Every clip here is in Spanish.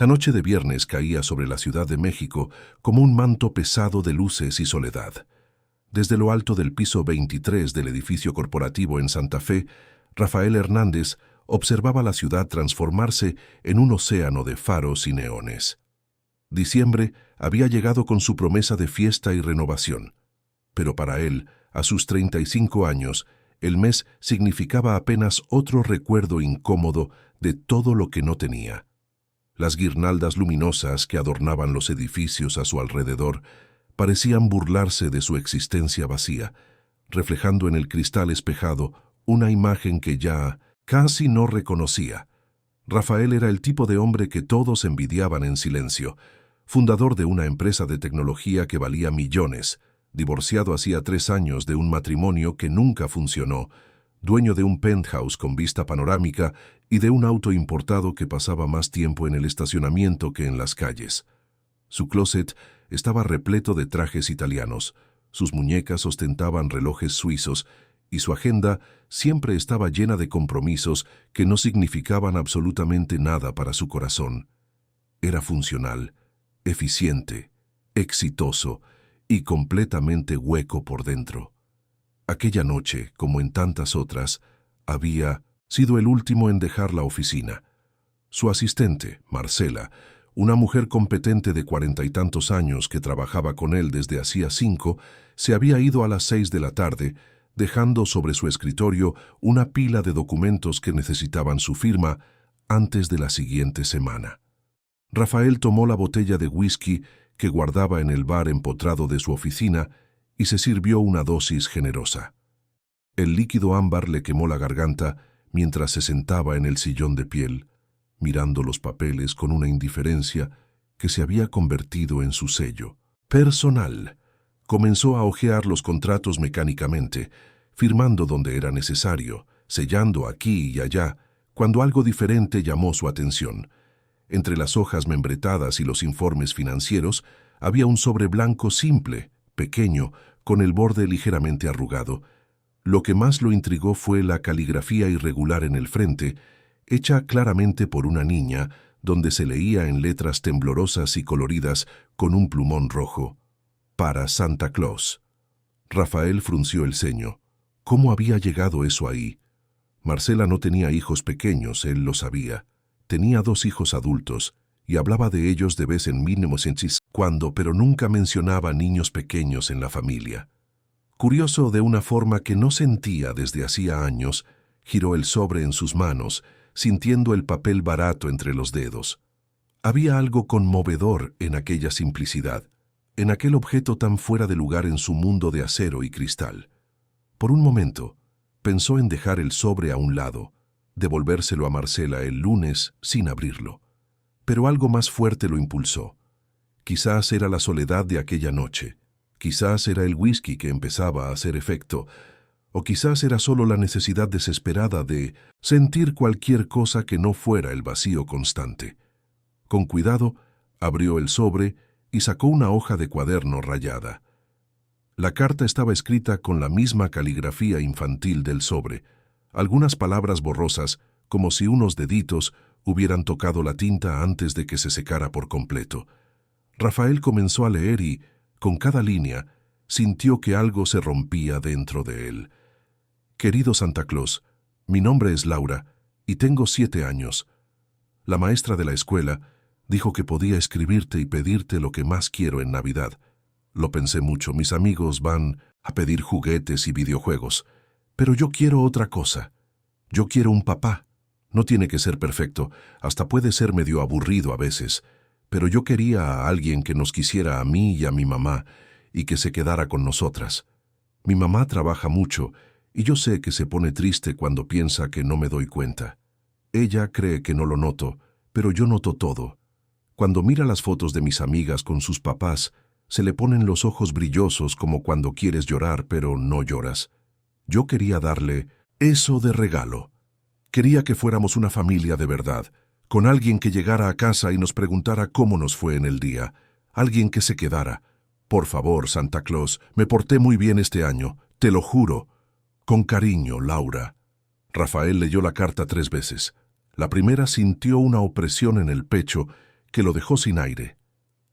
La noche de viernes caía sobre la Ciudad de México como un manto pesado de luces y soledad. Desde lo alto del piso 23 del edificio corporativo en Santa Fe, Rafael Hernández observaba la ciudad transformarse en un océano de faros y neones. Diciembre había llegado con su promesa de fiesta y renovación, pero para él, a sus 35 años, el mes significaba apenas otro recuerdo incómodo de todo lo que no tenía. Las guirnaldas luminosas que adornaban los edificios a su alrededor parecían burlarse de su existencia vacía, reflejando en el cristal espejado una imagen que ya casi no reconocía. Rafael era el tipo de hombre que todos envidiaban en silencio, fundador de una empresa de tecnología que valía millones, divorciado hacía 3 años de un matrimonio que nunca funcionó, dueño de un penthouse con vista panorámica y de un auto importado que pasaba más tiempo en el estacionamiento que en las calles. Su closet estaba repleto de trajes italianos, sus muñecas ostentaban relojes suizos y su agenda siempre estaba llena de compromisos que no significaban absolutamente nada para su corazón. Era funcional, eficiente, exitoso y completamente hueco por dentro. Aquella noche, como en tantas otras, había sido el último en dejar la oficina. Su asistente, Marcela, una mujer competente de 40 y tantos años que trabajaba con él desde hacía 5, se había ido a las 6 de la tarde, dejando sobre su escritorio una pila de documentos que necesitaban su firma antes de la siguiente semana. Rafael tomó la botella de whisky que guardaba en el bar empotrado de su oficina y se sirvió una dosis generosa. El líquido ámbar le quemó la garganta mientras se sentaba en el sillón de piel, mirando los papeles con una indiferencia que se había convertido en su sello. Personal. Comenzó a hojear los contratos mecánicamente, firmando donde era necesario, sellando aquí y allá, cuando algo diferente llamó su atención. Entre las hojas membretadas y los informes financieros había un sobre blanco simple, pequeño, con el borde ligeramente arrugado. Lo que más lo intrigó fue la caligrafía irregular en el frente, hecha claramente por una niña, donde se leía en letras temblorosas y coloridas con un plumón rojo: para Santa Claus. Rafael frunció el ceño. ¿Cómo había llegado eso ahí? Marcela no tenía hijos pequeños, él lo sabía. Tenía 2 hijos adultos, y hablaba de ellos de vez en cuando, pero nunca mencionaba niños pequeños en la familia. Curioso de una forma que no sentía desde hacía años, giró el sobre en sus manos, sintiendo el papel barato entre los dedos. Había algo conmovedor en aquella simplicidad, en aquel objeto tan fuera de lugar en su mundo de acero y cristal. Por un momento, pensó en dejar el sobre a un lado, devolvérselo a Marcela el lunes sin abrirlo. Pero algo más fuerte lo impulsó. Quizás era la soledad de aquella noche, quizás era el whisky que empezaba a hacer efecto, o quizás era solo la necesidad desesperada de sentir cualquier cosa que no fuera el vacío constante. Con cuidado, abrió el sobre y sacó una hoja de cuaderno rayada. La carta estaba escrita con la misma caligrafía infantil del sobre, algunas palabras borrosas, como si unos deditos hubieran tocado la tinta antes de que se secara por completo. Rafael comenzó a leer y, con cada línea, sintió que algo se rompía dentro de él. Querido Santa Claus, mi nombre es Laura y tengo 7 años. La maestra de la escuela dijo que podía escribirte y pedirte lo que más quiero en Navidad. Lo pensé mucho, mis amigos van a pedir juguetes y videojuegos, pero yo quiero otra cosa. Yo quiero un papá. No tiene que ser perfecto, hasta puede ser medio aburrido a veces, pero yo quería a alguien que nos quisiera a mí y a mi mamá y que se quedara con nosotras. Mi mamá trabaja mucho y yo sé que se pone triste cuando piensa que no me doy cuenta. Ella cree que no lo noto, pero yo noto todo. Cuando mira las fotos de mis amigas con sus papás, se le ponen los ojos brillosos como cuando quieres llorar pero no lloras. Yo quería darle eso de regalo. Quería que fuéramos una familia de verdad, con alguien que llegara a casa y nos preguntara cómo nos fue en el día, alguien que se quedara. Por favor, Santa Claus, me porté muy bien este año, te lo juro. Con cariño, Laura. Rafael leyó la carta 3 veces. La primera sintió una opresión en el pecho que lo dejó sin aire.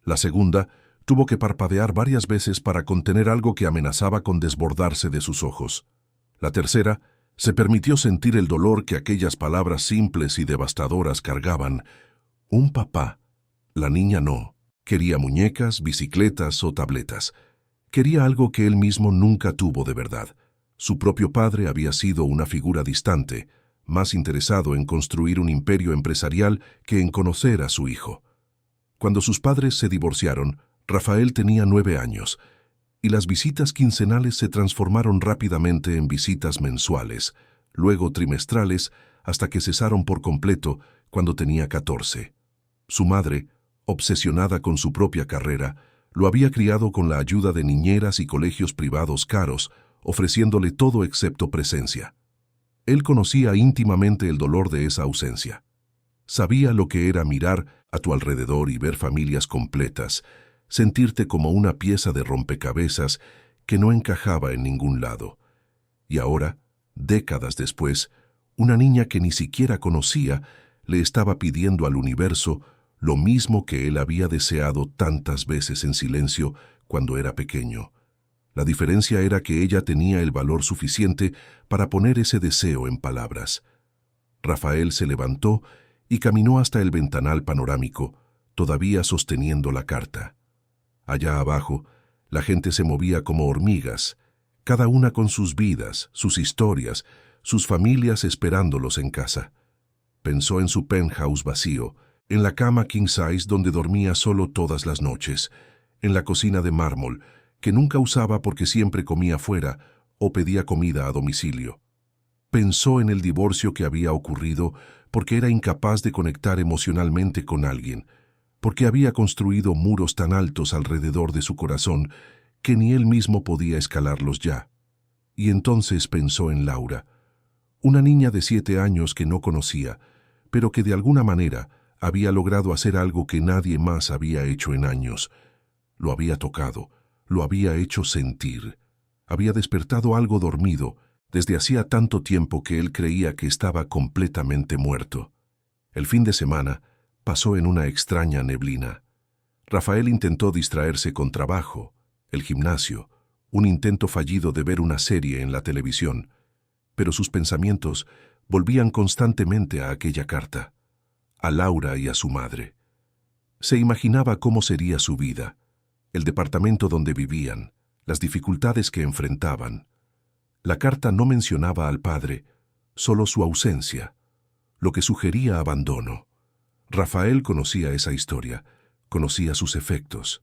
La segunda, tuvo que parpadear varias veces para contener algo que amenazaba con desbordarse de sus ojos. La tercera, se permitió sentir el dolor que aquellas palabras simples y devastadoras cargaban. Un papá. La niña no. Quería muñecas, bicicletas o tabletas. Quería algo que él mismo nunca tuvo de verdad. Su propio padre había sido una figura distante, más interesado en construir un imperio empresarial que en conocer a su hijo. Cuando sus padres se divorciaron, Rafael tenía 9 años, y las visitas quincenales se transformaron rápidamente en visitas mensuales, luego trimestrales, hasta que cesaron por completo cuando tenía 14. Su madre, obsesionada con su propia carrera, lo había criado con la ayuda de niñeras y colegios privados caros, ofreciéndole todo excepto presencia. Él conocía íntimamente el dolor de esa ausencia. Sabía lo que era mirar a tu alrededor y ver familias completas, sentirte como una pieza de rompecabezas que no encajaba en ningún lado. Y ahora, décadas después, una niña que ni siquiera conocía le estaba pidiendo al universo lo mismo que él había deseado tantas veces en silencio cuando era pequeño. La diferencia era que ella tenía el valor suficiente para poner ese deseo en palabras. Rafael se levantó y caminó hasta el ventanal panorámico, todavía sosteniendo la carta. Allá abajo, la gente se movía como hormigas, cada una con sus vidas, sus historias, sus familias esperándolos en casa. Pensó en su penthouse vacío, en la cama king size donde dormía solo todas las noches, en la cocina de mármol, que nunca usaba porque siempre comía fuera o pedía comida a domicilio. Pensó en el divorcio que había ocurrido porque era incapaz de conectar emocionalmente con alguien, porque había construido muros tan altos alrededor de su corazón que ni él mismo podía escalarlos ya. Y entonces pensó en Laura, una niña de 7 años que no conocía, pero que de alguna manera había logrado hacer algo que nadie más había hecho en años. Lo había tocado, lo había hecho sentir. Había despertado algo dormido desde hacía tanto tiempo que él creía que estaba completamente muerto. El fin de semana pasó en una extraña neblina. Rafael intentó distraerse con trabajo, el gimnasio, un intento fallido de ver una serie en la televisión, pero sus pensamientos volvían constantemente a aquella carta, a Laura y a su madre. Se imaginaba cómo sería su vida, el departamento donde vivían, las dificultades que enfrentaban. La carta no mencionaba al padre, solo su ausencia, lo que sugería abandono. Rafael conocía esa historia, conocía sus efectos.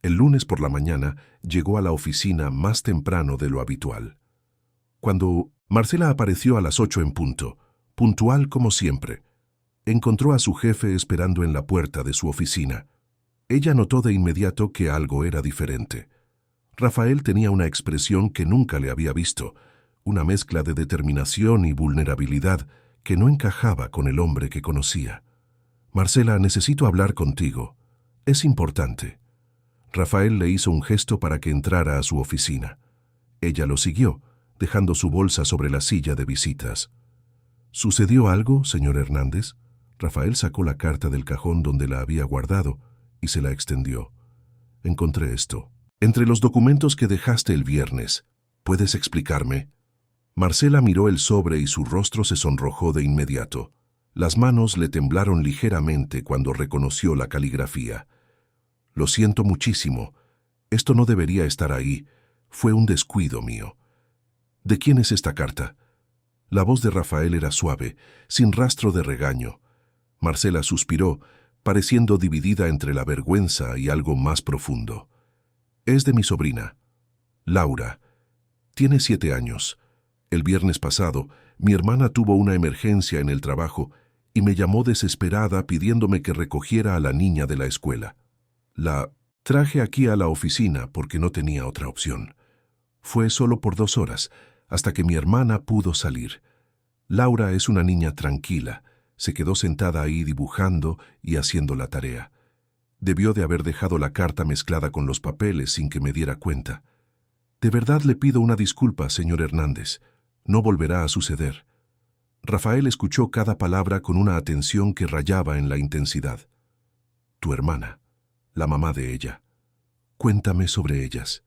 El lunes por la mañana llegó a la oficina más temprano de lo habitual. Cuando Marcela apareció a las 8 en punto, puntual como siempre, encontró a su jefe esperando en la puerta de su oficina. Ella notó de inmediato que algo era diferente. Rafael tenía una expresión que nunca le había visto, una mezcla de determinación y vulnerabilidad que no encajaba con el hombre que conocía. «Marcela, necesito hablar contigo. Es importante». Rafael le hizo un gesto para que entrara a su oficina. Ella lo siguió, dejando su bolsa sobre la silla de visitas. «¿Sucedió algo, señor Hernández?» Rafael sacó la carta del cajón donde la había guardado y se la extendió. «Encontré esto. Entre los documentos que dejaste el viernes, ¿puedes explicarme?» Marcela miró el sobre y su rostro se sonrojó de inmediato. Las manos le temblaron ligeramente cuando reconoció la caligrafía. «Lo siento muchísimo. Esto no debería estar ahí. Fue un descuido mío». «¿De quién es esta carta?» La voz de Rafael era suave, sin rastro de regaño. Marcela suspiró, pareciendo dividida entre la vergüenza y algo más profundo. «Es de mi sobrina, Laura. Tiene 7 años. El viernes pasado, mi hermana tuvo una emergencia en el trabajo y me llamó desesperada pidiéndome que recogiera a la niña de la escuela. La traje aquí a la oficina porque no tenía otra opción. Fue solo por 2 horas, hasta que mi hermana pudo salir. Laura es una niña tranquila. Se quedó sentada ahí dibujando y haciendo la tarea. Debió de haber dejado la carta mezclada con los papeles sin que me diera cuenta. De verdad le pido una disculpa, señor Hernández. No volverá a suceder». Rafael escuchó cada palabra con una atención que rayaba en la intensidad. Tu hermana, la mamá de ella. Cuéntame sobre ellas.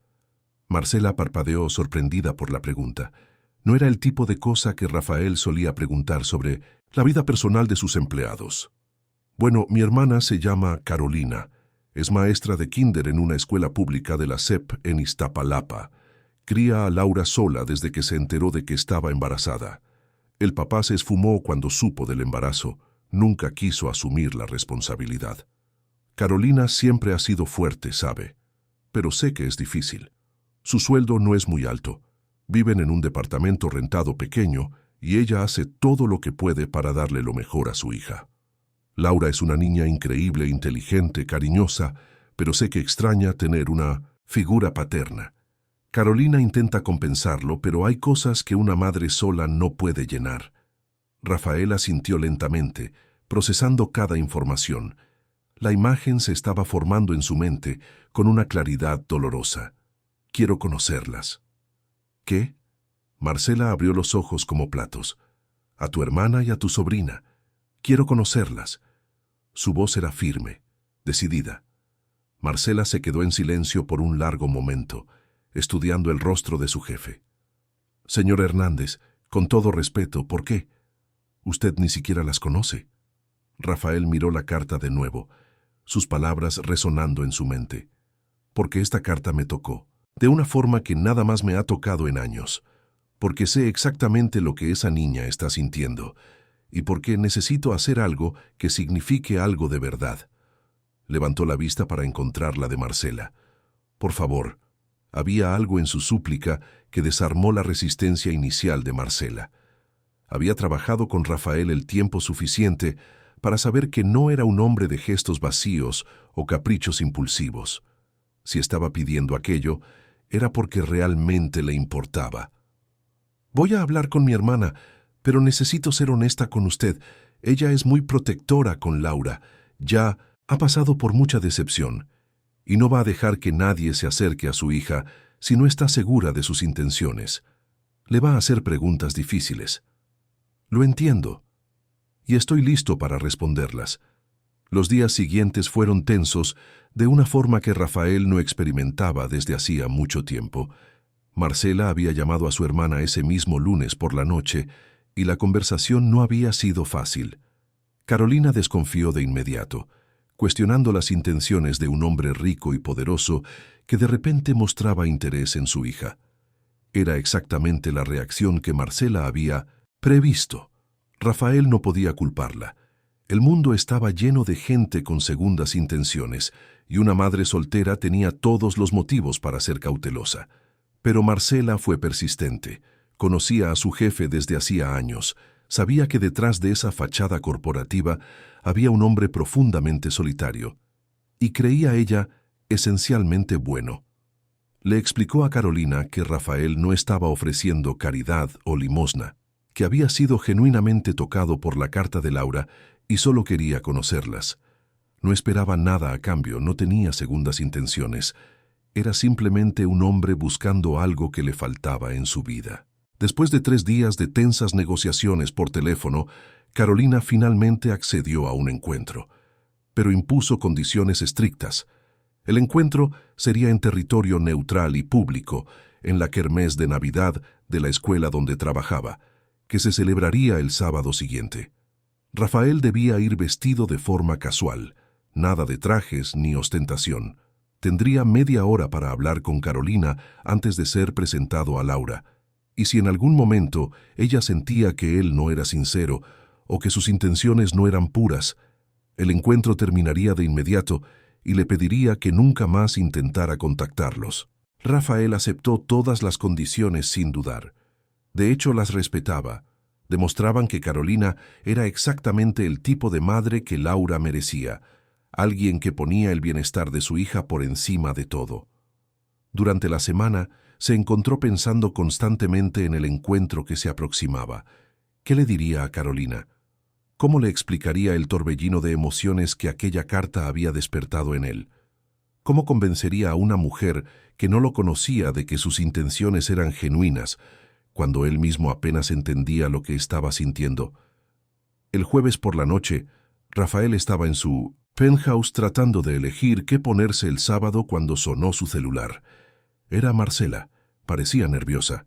Marcela parpadeó sorprendida por la pregunta. No era el tipo de cosa que Rafael solía preguntar sobre la vida personal de sus empleados. Bueno, mi hermana se llama Carolina. Es maestra de kinder en una escuela pública de la SEP en Iztapalapa. Cría a Laura sola desde que se enteró de que estaba embarazada. El papá se esfumó cuando supo del embarazo. Nunca quiso asumir la responsabilidad. Carolina siempre ha sido fuerte, sabe. Pero sé que es difícil. Su sueldo no es muy alto. Viven en un departamento rentado pequeño y ella hace todo lo que puede para darle lo mejor a su hija. Laura es una niña increíble, inteligente, cariñosa, pero sé que extraña tener una figura paterna. Carolina intenta compensarlo, pero hay cosas que una madre sola no puede llenar. Rafael asintió lentamente, procesando cada información. La imagen se estaba formando en su mente con una claridad dolorosa. Quiero conocerlas. ¿Qué? Marcela abrió los ojos como platos. A tu hermana y a tu sobrina. Quiero conocerlas. Su voz era firme, decidida. Marcela se quedó en silencio por un largo momento, estudiando el rostro de su jefe. Señor Hernández, con todo respeto, ¿por qué? Usted ni siquiera las conoce. Rafael miró la carta de nuevo, sus palabras resonando en su mente. Porque esta carta me tocó, de una forma que nada más me ha tocado en años. Porque sé exactamente lo que esa niña está sintiendo, y porque necesito hacer algo que signifique algo de verdad. Levantó la vista para encontrar la de Marcela. Por favor. Había algo en su súplica que desarmó la resistencia inicial de Marcela. Había trabajado con Rafael el tiempo suficiente para saber que no era un hombre de gestos vacíos o caprichos impulsivos. Si estaba pidiendo aquello, era porque realmente le importaba. Voy a hablar con mi hermana, pero necesito ser honesta con usted. Ella es muy protectora con Laura. Ya ha pasado por mucha decepción. Y no va a dejar que nadie se acerque a su hija si no está segura de sus intenciones. Le va a hacer preguntas difíciles. Lo entiendo. Y estoy listo para responderlas. Los días siguientes fueron tensos de una forma que Rafael no experimentaba desde hacía mucho tiempo. Marcela había llamado a su hermana ese mismo lunes por la noche y la conversación no había sido fácil. Carolina desconfió de inmediato, cuestionando las intenciones de un hombre rico y poderoso que de repente mostraba interés en su hija. Era exactamente la reacción que Marcela había previsto. Rafael no podía culparla. El mundo estaba lleno de gente con segundas intenciones y una madre soltera tenía todos los motivos para ser cautelosa. Pero Marcela fue persistente. Conocía a su jefe desde hacía años. Sabía que detrás de esa fachada corporativa había un hombre profundamente solitario. Y creía ella esencialmente bueno. Le explicó a Carolina que Rafael no estaba ofreciendo caridad o limosna, que había sido genuinamente tocado por la carta de Laura y solo quería conocerlas. No esperaba nada a cambio, no tenía segundas intenciones. Era simplemente un hombre buscando algo que le faltaba en su vida. Después de 3 días de tensas negociaciones por teléfono, Carolina finalmente accedió a un encuentro, pero impuso condiciones estrictas. El encuentro sería en territorio neutral y público, en la kermés de Navidad de la escuela donde trabajaba, que se celebraría el sábado siguiente. Rafael debía ir vestido de forma casual, nada de trajes ni ostentación. Tendría media hora para hablar con Carolina antes de ser presentado a Laura, y si en algún momento ella sentía que él no era sincero o que sus intenciones no eran puras, el encuentro terminaría de inmediato y le pediría que nunca más intentara contactarlos. Rafael aceptó todas las condiciones sin dudar. De hecho, las respetaba. Demostraban que Carolina era exactamente el tipo de madre que Laura merecía, alguien que ponía el bienestar de su hija por encima de todo. Durante la semana, se encontró pensando constantemente en el encuentro que se aproximaba. ¿Qué le diría a Carolina? ¿Cómo le explicaría el torbellino de emociones que aquella carta había despertado en él? ¿Cómo convencería a una mujer que no lo conocía de que sus intenciones eran genuinas, cuando él mismo apenas entendía lo que estaba sintiendo? El jueves por la noche, Rafael estaba en su Penthouse tratando de elegir qué ponerse el sábado cuando sonó su celular. Era Marcela. Parecía nerviosa.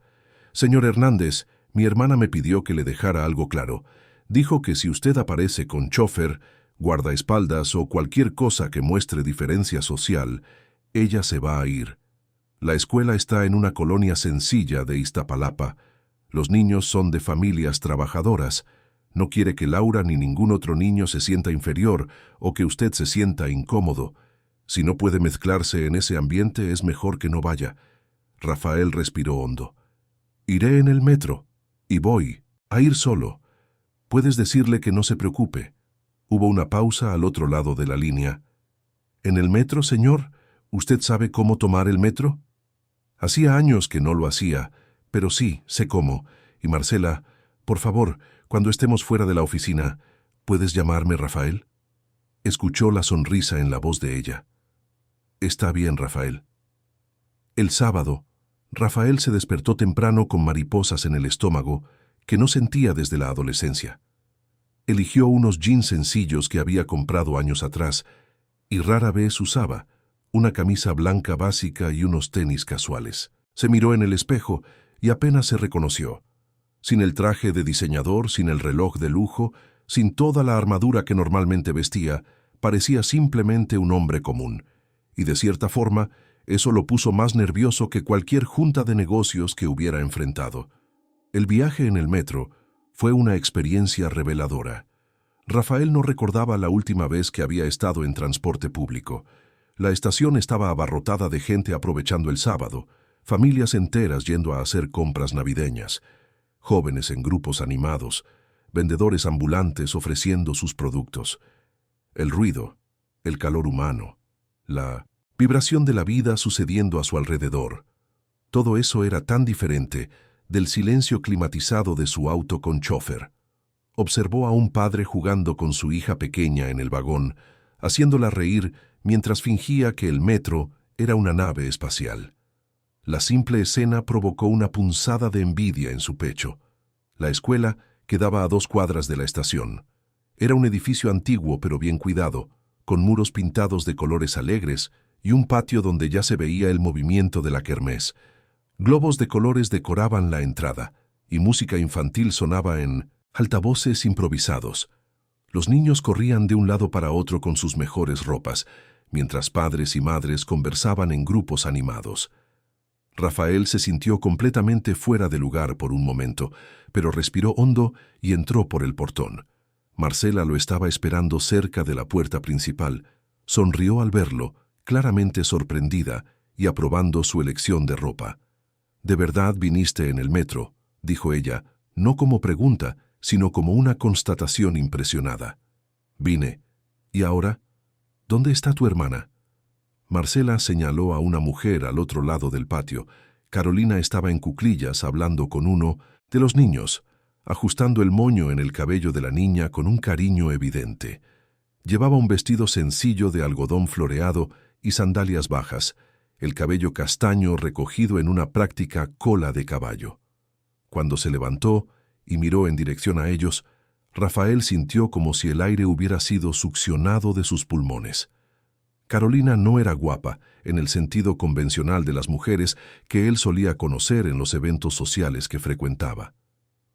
«Señor Hernández, mi hermana me pidió que le dejara algo claro. Dijo que si usted aparece con chofer, guardaespaldas o cualquier cosa que muestre diferencia social, ella se va a ir. La escuela está en una colonia sencilla de Iztapalapa. Los niños son de familias trabajadoras. No quiere que Laura ni ningún otro niño se sienta inferior o que usted se sienta incómodo. Si no puede mezclarse en ese ambiente, es mejor que no vaya». Rafael respiró hondo. «Iré en el metro. Y voy a ir solo. Puedes decirle que no se preocupe». Hubo una pausa al otro lado de la línea. «¿En el metro, señor? ¿Usted sabe cómo tomar el metro?» Hacía años que no lo hacía, pero sí, sé cómo. Y Marcela, por favor, cuando estemos fuera de la oficina, ¿puedes llamarme Rafael? Escuchó la sonrisa en la voz de ella. «Está bien, Rafael». El sábado, Rafael se despertó temprano con mariposas en el estómago que no sentía desde la adolescencia. Eligió unos jeans sencillos que había comprado años atrás y rara vez usaba, una camisa blanca básica y unos tenis casuales. Se miró en el espejo y apenas se reconoció. Sin el traje de diseñador, sin el reloj de lujo, sin toda la armadura que normalmente vestía, parecía simplemente un hombre común. Y de cierta forma, eso lo puso más nervioso que cualquier junta de negocios que hubiera enfrentado. El viaje en el metro fue una experiencia reveladora. Rafael no recordaba la última vez que había estado en transporte público. La estación estaba abarrotada de gente aprovechando el sábado, familias enteras yendo a hacer compras navideñas, jóvenes en grupos animados, vendedores ambulantes ofreciendo sus productos. El ruido, el calor humano, la vibración de la vida sucediendo a su alrededor. Todo eso era tan diferente del silencio climatizado de su auto con chofer. Observó a un padre jugando con su hija pequeña en el vagón, haciéndola reír mientras fingía que el metro era una nave espacial. La simple escena provocó una punzada de envidia en su pecho. La escuela quedaba a 2 cuadras de la estación. Era un edificio antiguo pero bien cuidado, con muros pintados de colores alegres y un patio donde ya se veía el movimiento de la kermés. Globos de colores decoraban la entrada y música infantil sonaba en altavoces improvisados. Los niños corrían de un lado para otro con sus mejores ropas, mientras padres y madres conversaban en grupos animados. Rafael se sintió completamente fuera de lugar por un momento, pero respiró hondo y entró por el portón. Marcela lo estaba esperando cerca de la puerta principal. Sonrió al verlo, claramente sorprendida y aprobando su elección de ropa. «¿De verdad viniste en el metro?», dijo ella, no como pregunta, sino como una constatación impresionada. «Vine. ¿Y ahora? ¿Dónde está tu hermana?» Marcela señaló a una mujer al otro lado del patio. Carolina estaba en cuclillas hablando con uno de los niños, ajustando el moño en el cabello de la niña con un cariño evidente. Llevaba un vestido sencillo de algodón floreado y sandalias bajas, el cabello castaño recogido en una práctica cola de caballo. Cuando se levantó y miró en dirección a ellos, Rafael sintió como si el aire hubiera sido succionado de sus pulmones. Carolina no era guapa, en el sentido convencional de las mujeres que él solía conocer en los eventos sociales que frecuentaba.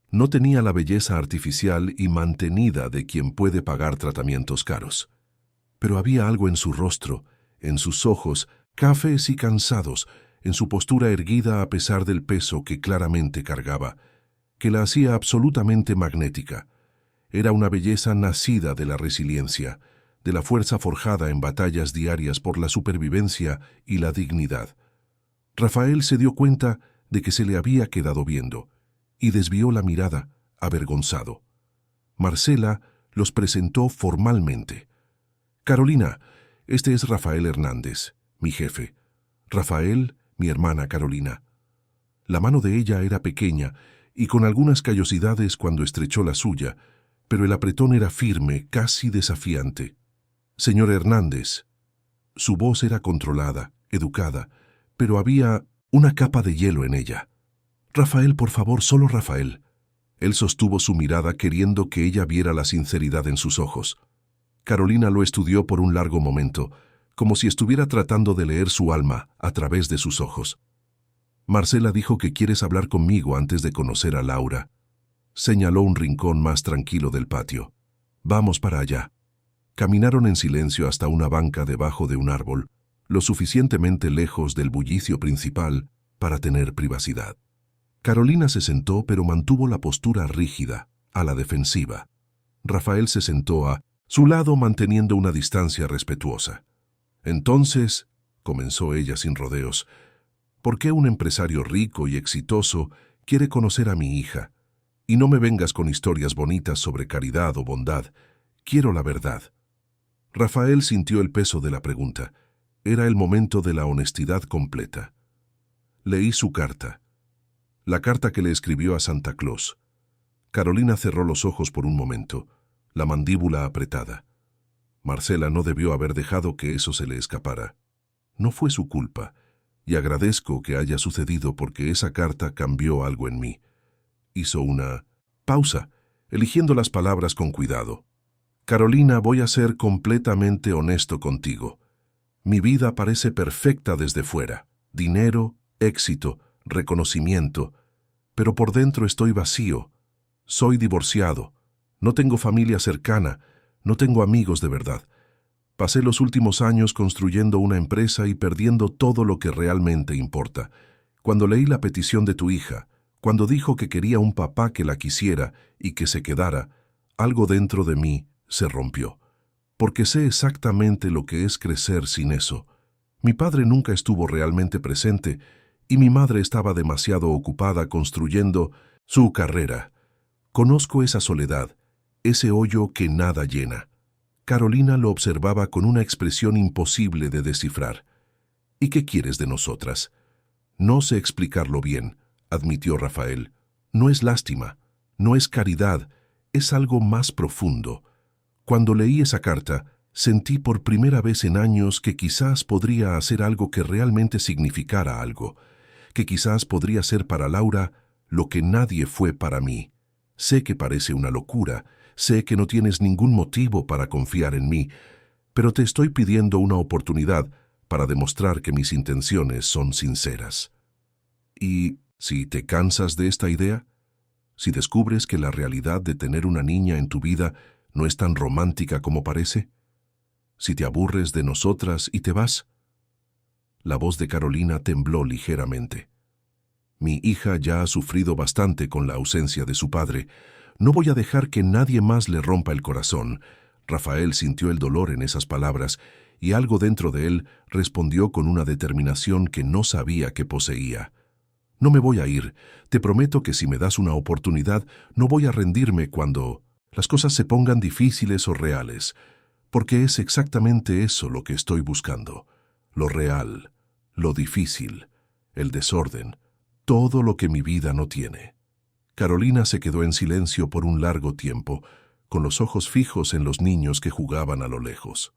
No tenía la belleza artificial y mantenida de quien puede pagar tratamientos caros. Pero había algo en su rostro, en sus ojos, cafés y cansados, en su postura erguida a pesar del peso que claramente cargaba, que la hacía absolutamente magnética. Era una belleza nacida de la resiliencia, de la fuerza forjada en batallas diarias por la supervivencia y la dignidad. Rafael se dio cuenta de que se le había quedado viendo, y desvió la mirada, avergonzado. Marcela los presentó formalmente. «Carolina, este es Rafael Hernández, mi jefe. Rafael, mi hermana Carolina». La mano de ella era pequeña y con algunas callosidades cuando estrechó la suya, pero el apretón era firme, casi desafiante. «Señor Hernández». Su voz era controlada, educada, pero había una capa de hielo en ella. «Rafael, por favor, solo Rafael». Él sostuvo su mirada queriendo que ella viera la sinceridad en sus ojos. Carolina lo estudió por un largo momento, como si estuviera tratando de leer su alma a través de sus ojos. Marcela dijo que quieres hablar conmigo antes de conocer a Laura. Señaló un rincón más tranquilo del patio. Vamos para allá. Caminaron en silencio hasta una banca debajo de un árbol, lo suficientemente lejos del bullicio principal para tener privacidad. Carolina se sentó, pero mantuvo la postura rígida, a la defensiva. Rafael se sentó a su lado manteniendo una distancia respetuosa. Entonces, comenzó ella sin rodeos, ¿por qué un empresario rico y exitoso quiere conocer a mi hija? Y no me vengas con historias bonitas sobre caridad o bondad. Quiero la verdad. Rafael sintió el peso de la pregunta. Era el momento de la honestidad completa. Leí su carta. La carta que le escribió a Santa Claus. Carolina cerró los ojos por un momento, la mandíbula apretada. Marcela no debió haber dejado que eso se le escapara. No fue su culpa, y agradezco que haya sucedido porque esa carta cambió algo en mí. Hizo una pausa, eligiendo las palabras con cuidado. Carolina, voy a ser completamente honesto contigo. Mi vida parece perfecta desde fuera. Dinero, éxito, reconocimiento. Pero por dentro estoy vacío. Soy divorciado. No tengo familia cercana. No tengo amigos de verdad. Pasé los últimos años construyendo una empresa y perdiendo todo lo que realmente importa. Cuando leí la petición de tu hija, cuando dijo que quería un papá que la quisiera y que se quedara, algo dentro de mí se rompió. Porque sé exactamente lo que es crecer sin eso. Mi padre nunca estuvo realmente presente y mi madre estaba demasiado ocupada construyendo su carrera. Conozco esa soledad, ese hoyo que nada llena. Carolina lo observaba con una expresión imposible de descifrar. ¿Y qué quieres de nosotras? No sé explicarlo bien, admitió Rafael. No es lástima, no es caridad, es algo más profundo. Cuando leí esa carta, sentí por primera vez en años que quizás podría hacer algo que realmente significara algo, que quizás podría ser para Laura lo que nadie fue para mí. Sé que parece una locura, sé que no tienes ningún motivo para confiar en mí, pero te estoy pidiendo una oportunidad para demostrar que mis intenciones son sinceras. ¿Y si te cansas de esta idea? Si descubres que la realidad de tener una niña en tu vida no es tan romántica como parece? Si te aburres de nosotras y te vas. La voz de Carolina tembló ligeramente. Mi hija ya ha sufrido bastante con la ausencia de su padre. No voy a dejar que nadie más le rompa el corazón. Rafael sintió el dolor en esas palabras y algo dentro de él respondió con una determinación que no sabía que poseía. No me voy a ir. Te prometo que si me das una oportunidad, no voy a rendirme cuando las cosas se pongan difíciles o reales, porque es exactamente eso lo que estoy buscando. Lo real, lo difícil, el desorden, todo lo que mi vida no tiene. Carolina se quedó en silencio por un largo tiempo, con los ojos fijos en los niños que jugaban a lo lejos.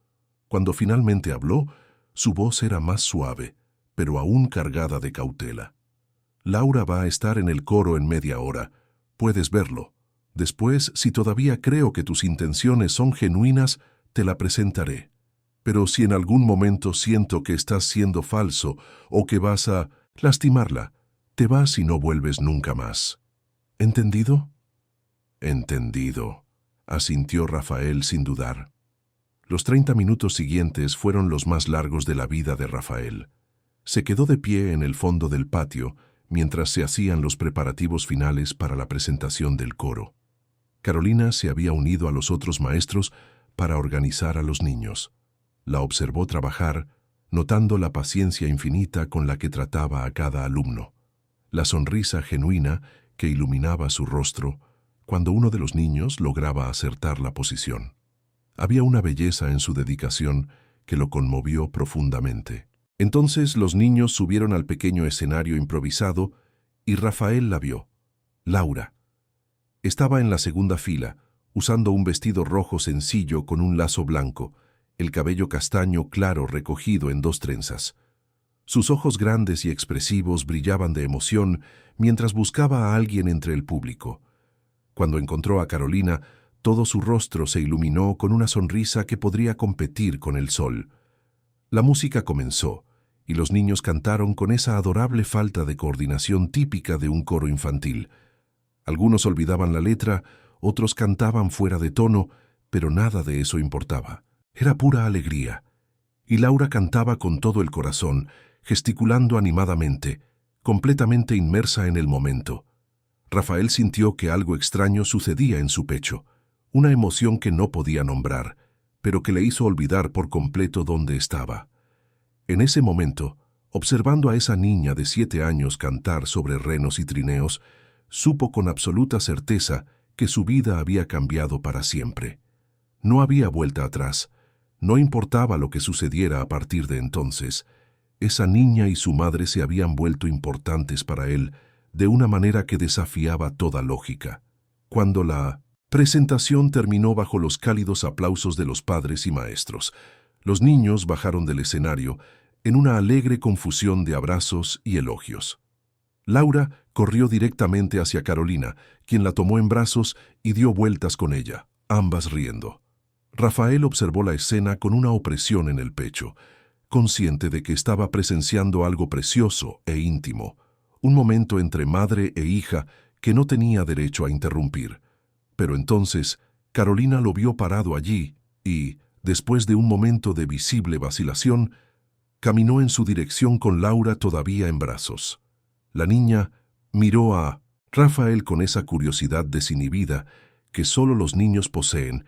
Cuando finalmente habló, su voz era más suave, pero aún cargada de cautela. Laura va a estar en el coro en media hora. Puedes verlo. Después, si todavía creo que tus intenciones son genuinas, te la presentaré. Pero si en algún momento siento que estás siendo falso o que vas a lastimarla, te vas y no vuelves nunca más. ¿Entendido? Entendido, asintió Rafael sin dudar. Los 30 minutos siguientes fueron los más largos de la vida de Rafael. Se quedó de pie en el fondo del patio mientras se hacían los preparativos finales para la presentación del coro. Carolina se había unido a los otros maestros para organizar a los niños. La observó trabajar, notando la paciencia infinita con la que trataba a cada alumno, la sonrisa genuina que iluminaba su rostro cuando uno de los niños lograba acertar la posición. Había una belleza en su dedicación que lo conmovió profundamente. Entonces los niños subieron al pequeño escenario improvisado y Rafael la vio. Laura. Estaba en la segunda fila, usando un vestido rojo sencillo con un lazo blanco, el cabello castaño claro recogido en 2 trenzas. Sus ojos grandes y expresivos brillaban de emoción mientras buscaba a alguien entre el público. Cuando encontró a Carolina, Todo su rostro se iluminó con una sonrisa que podría competir con el sol. La música comenzó, y los niños cantaron con esa adorable falta de coordinación típica de un coro infantil. Algunos olvidaban la letra, otros cantaban fuera de tono, pero nada de eso importaba. Era pura alegría. Y Laura cantaba con todo el corazón, gesticulando animadamente, completamente inmersa en el momento. Rafael sintió que algo extraño sucedía en su pecho, una emoción que no podía nombrar, pero que le hizo olvidar por completo dónde estaba. En ese momento, observando a esa niña de 7 años cantar sobre renos y trineos, supo con absoluta certeza que su vida había cambiado para siempre. No había vuelta atrás. No importaba lo que sucediera a partir de entonces. Esa niña y su madre se habían vuelto importantes para él de una manera que desafiaba toda lógica. Cuando la presentación terminó bajo los cálidos aplausos de los padres y maestros, los niños bajaron del escenario en una alegre confusión de abrazos y elogios. Laura corrió directamente hacia Carolina, quien la tomó en brazos y dio vueltas con ella, ambas riendo. Rafael observó la escena con una opresión en el pecho, consciente de que estaba presenciando algo precioso e íntimo, un momento entre madre e hija que no tenía derecho a interrumpir. Pero entonces, Carolina lo vio parado allí y, después de un momento de visible vacilación, caminó en su dirección con Laura todavía en brazos. La niña miró a Rafael con esa curiosidad desinhibida que solo los niños poseen,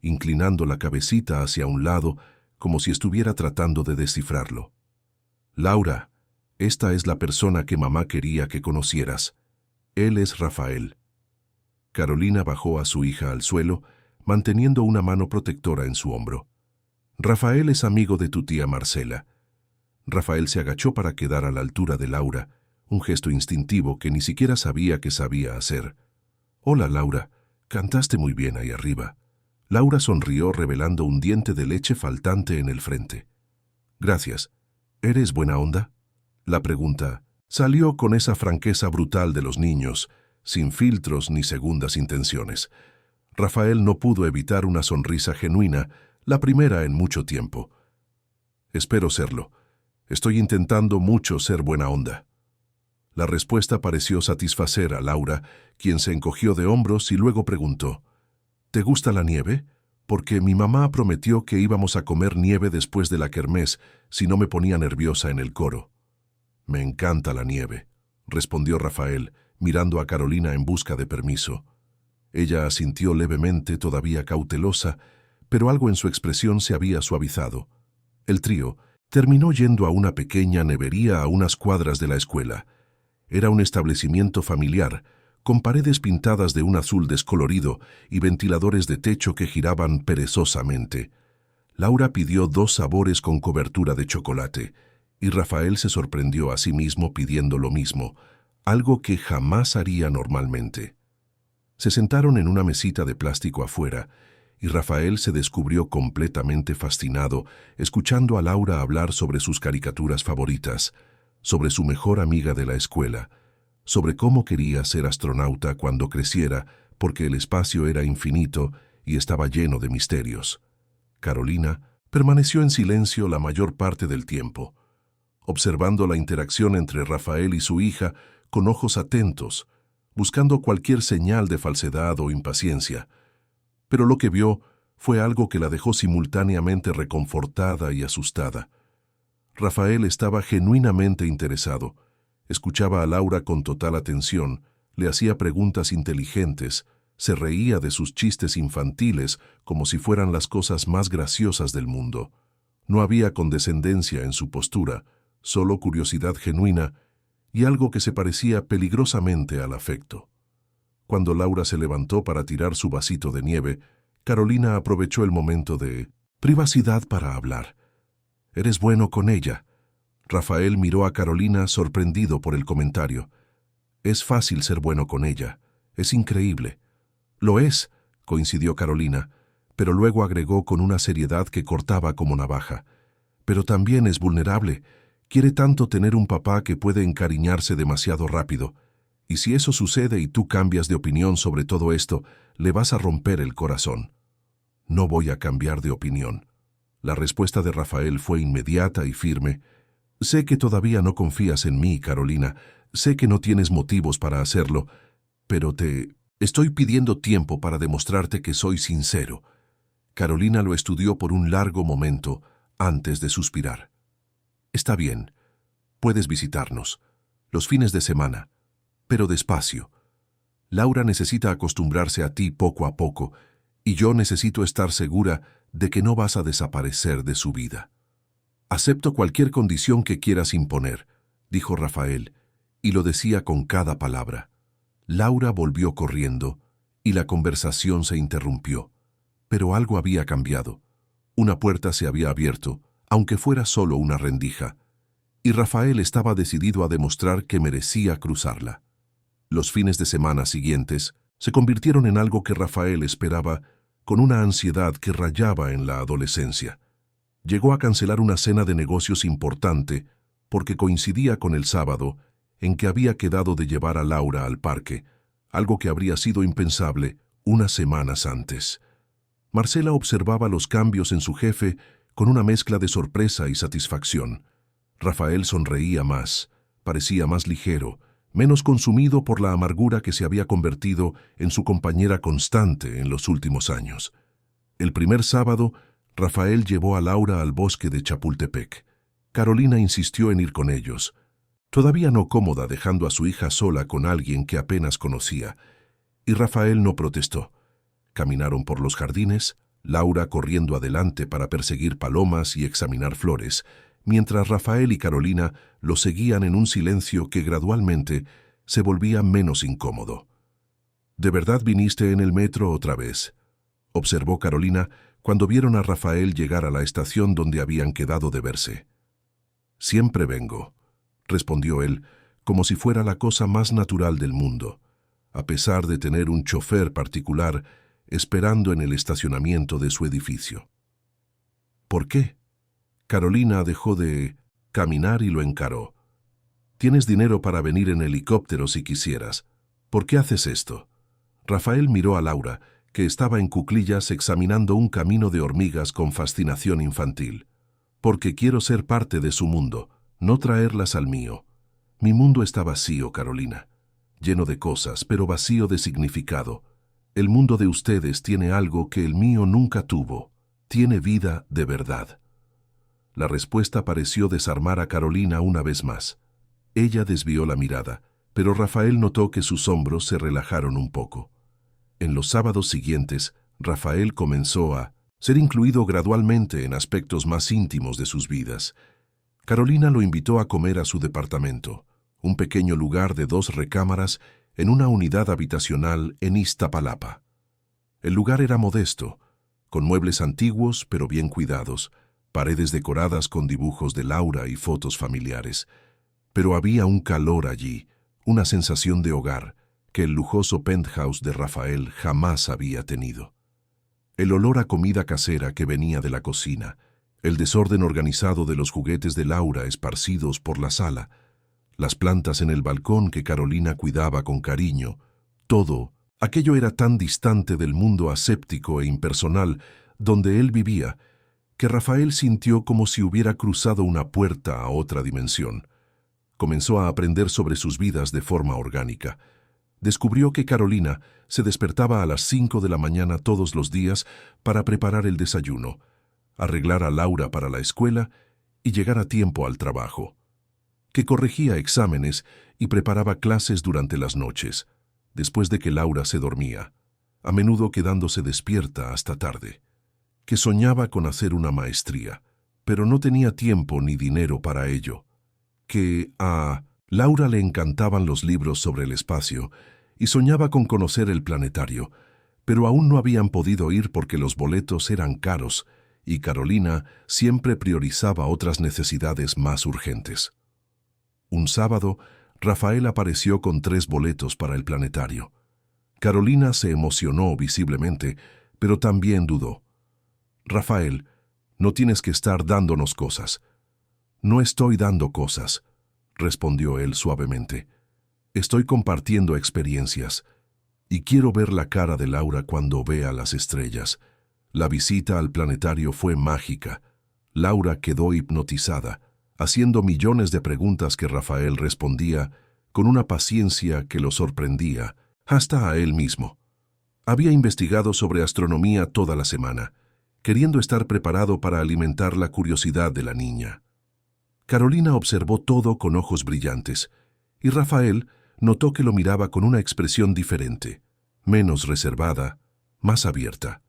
inclinando la cabecita hacia un lado como si estuviera tratando de descifrarlo. «Laura, esta es la persona que mamá quería que conocieras. Él es Rafael». Carolina bajó a su hija al suelo, manteniendo una mano protectora en su hombro. «Rafael es amigo de tu tía Marcela». Rafael se agachó para quedar a la altura de Laura, un gesto instintivo que ni siquiera sabía que sabía hacer. «Hola, Laura, cantaste muy bien ahí arriba». Laura sonrió revelando un diente de leche faltante en el frente. «Gracias. ¿Eres buena onda?». La pregunta salió con esa franqueza brutal de los niños, sin filtros ni segundas intenciones. Rafael no pudo evitar una sonrisa genuina, la primera en mucho tiempo. «Espero serlo. Estoy intentando mucho ser buena onda». La respuesta pareció satisfacer a Laura, quien se encogió de hombros y luego preguntó: «¿Te gusta la nieve? Porque mi mamá prometió que íbamos a comer nieve después de la kermés si no me ponía nerviosa en el coro». «Me encanta la nieve», respondió Rafael, mirando a Carolina en busca de permiso. Ella asintió levemente, todavía cautelosa, pero algo en su expresión se había suavizado. El trío terminó yendo a una pequeña nevería a unas cuadras de la escuela. Era un establecimiento familiar, con paredes pintadas de un azul descolorido y ventiladores de techo que giraban perezosamente. Laura pidió 2 sabores con cobertura de chocolate, y Rafael se sorprendió a sí mismo pidiendo lo mismo, algo que jamás haría normalmente. Se sentaron en una mesita de plástico afuera, y Rafael se descubrió completamente fascinado, escuchando a Laura hablar sobre sus caricaturas favoritas, sobre su mejor amiga de la escuela, sobre cómo quería ser astronauta cuando creciera, porque el espacio era infinito y estaba lleno de misterios. Carolina permaneció en silencio la mayor parte del tiempo, observando la interacción entre Rafael y su hija con ojos atentos, buscando cualquier señal de falsedad o impaciencia. Pero lo que vio fue algo que la dejó simultáneamente reconfortada y asustada. Rafael estaba genuinamente interesado. Escuchaba a Laura con total atención, le hacía preguntas inteligentes, se reía de sus chistes infantiles como si fueran las cosas más graciosas del mundo. No había condescendencia en su postura, solo curiosidad genuina y algo que se parecía peligrosamente al afecto. Cuando Laura se levantó para tirar su vasito de nieve, Carolina aprovechó el momento de privacidad para hablar. «¿Eres bueno con ella?». Rafael miró a Carolina sorprendido por el comentario. «Es fácil ser bueno con ella. Es increíble». «Lo es», coincidió Carolina, pero luego agregó con una seriedad que cortaba como navaja. «Pero también es vulnerable. Quiere tanto tener un papá que puede encariñarse demasiado rápido. Y si eso sucede y tú cambias de opinión sobre todo esto, le vas a romper el corazón. No voy a cambiar de opinión. La respuesta de Rafael fue inmediata y firme. Sé que todavía no confías en mí, Carolina. Sé que no tienes motivos para hacerlo, pero te estoy pidiendo tiempo para demostrarte que soy sincero. Carolina lo estudió por un largo momento antes de suspirar. Está bien, puedes visitarnos, los fines de semana, pero despacio. Laura necesita acostumbrarse a ti poco a poco, y yo necesito estar segura de que no vas a desaparecer de su vida. Acepto cualquier condición que quieras imponer, dijo Rafael, y lo decía con cada palabra. Laura volvió corriendo, y la conversación se interrumpió. Pero algo había cambiado. Una puerta se había abierto, aunque fuera solo una rendija, y Rafael estaba decidido a demostrar que merecía cruzarla. Los fines de semana siguientes se convirtieron en algo que Rafael esperaba con una ansiedad que rayaba en la adolescencia. Llegó a cancelar una cena de negocios importante porque coincidía con el sábado en que había quedado de llevar a Laura al parque, algo que habría sido impensable unas semanas antes. Marcela observaba los cambios en su jefe con una mezcla de sorpresa y satisfacción. Rafael sonreía más, parecía más ligero, menos consumido por la amargura que se había convertido en su compañera constante en los últimos años. El primer sábado, Rafael llevó a Laura al bosque de Chapultepec. Carolina insistió en ir con ellos, todavía no cómoda dejando a su hija sola con alguien que apenas conocía, y Rafael no protestó. Caminaron por los jardines, Laura corriendo adelante para perseguir palomas y examinar flores, mientras Rafael y Carolina lo seguían en un silencio que gradualmente se volvía menos incómodo. «¿De verdad viniste en el metro otra vez?», observó Carolina cuando vieron a Rafael llegar a la estación donde habían quedado de verse. «Siempre vengo», respondió él, como si fuera la cosa más natural del mundo, a pesar de tener un chofer particular esperando en el estacionamiento de su edificio. «¿Por qué?». Carolina dejó de caminar y lo encaró. «Tienes dinero para venir en helicóptero si quisieras. ¿Por qué haces esto?». Rafael miró a Laura, que estaba en cuclillas examinando un camino de hormigas con fascinación infantil. «Porque quiero ser parte de su mundo, no traerlas al mío. Mi mundo está vacío, Carolina. Lleno de cosas, pero vacío de significado. El mundo de ustedes tiene algo que el mío nunca tuvo. Tiene vida de verdad». La respuesta pareció desarmar a Carolina una vez más. Ella desvió la mirada, pero Rafael notó que sus hombros se relajaron un poco. En los sábados siguientes, Rafael comenzó a ser incluido gradualmente en aspectos más íntimos de sus vidas. Carolina lo invitó a comer a su departamento, un pequeño lugar de 2 recámaras en una unidad habitacional en Iztapalapa. El lugar era modesto, con muebles antiguos pero bien cuidados, paredes decoradas con dibujos de Laura y fotos familiares. Pero había un calor allí, una sensación de hogar, que el lujoso penthouse de Rafael jamás había tenido. El olor a comida casera que venía de la cocina, el desorden organizado de los juguetes de Laura esparcidos por la sala, las plantas en el balcón que Carolina cuidaba con cariño, todo aquello era tan distante del mundo aséptico e impersonal donde él vivía, que Rafael sintió como si hubiera cruzado una puerta a otra dimensión. Comenzó a aprender sobre sus vidas de forma orgánica. Descubrió que Carolina se despertaba a las 5 de la mañana todos los días para preparar el desayuno, arreglar a Laura para la escuela y llegar a tiempo al trabajo. Que corregía exámenes y preparaba clases durante las noches, después de que Laura se dormía, a menudo quedándose despierta hasta tarde. Que soñaba con hacer una maestría, pero no tenía tiempo ni dinero para ello. Que a Laura le encantaban los libros sobre el espacio y soñaba con conocer el planetario, pero aún no habían podido ir porque los boletos eran caros y Carolina siempre priorizaba otras necesidades más urgentes. Un sábado, Rafael apareció con 3 boletos para el planetario. Carolina se emocionó visiblemente, pero también dudó. «Rafael, no tienes que estar dándonos cosas». «No estoy dando cosas», respondió él suavemente. Estoy compartiendo experiencias y quiero ver la cara de Laura cuando vea las estrellas. La visita al planetario fue mágica. Laura quedó hipnotizada, haciendo millones de preguntas que Rafael respondía con una paciencia que lo sorprendía, hasta a él mismo. Había investigado sobre astronomía toda la semana, queriendo estar preparado para alimentar la curiosidad de la niña. Carolina observó todo con ojos brillantes, y Rafael notó que lo miraba con una expresión diferente, menos reservada, más abierta.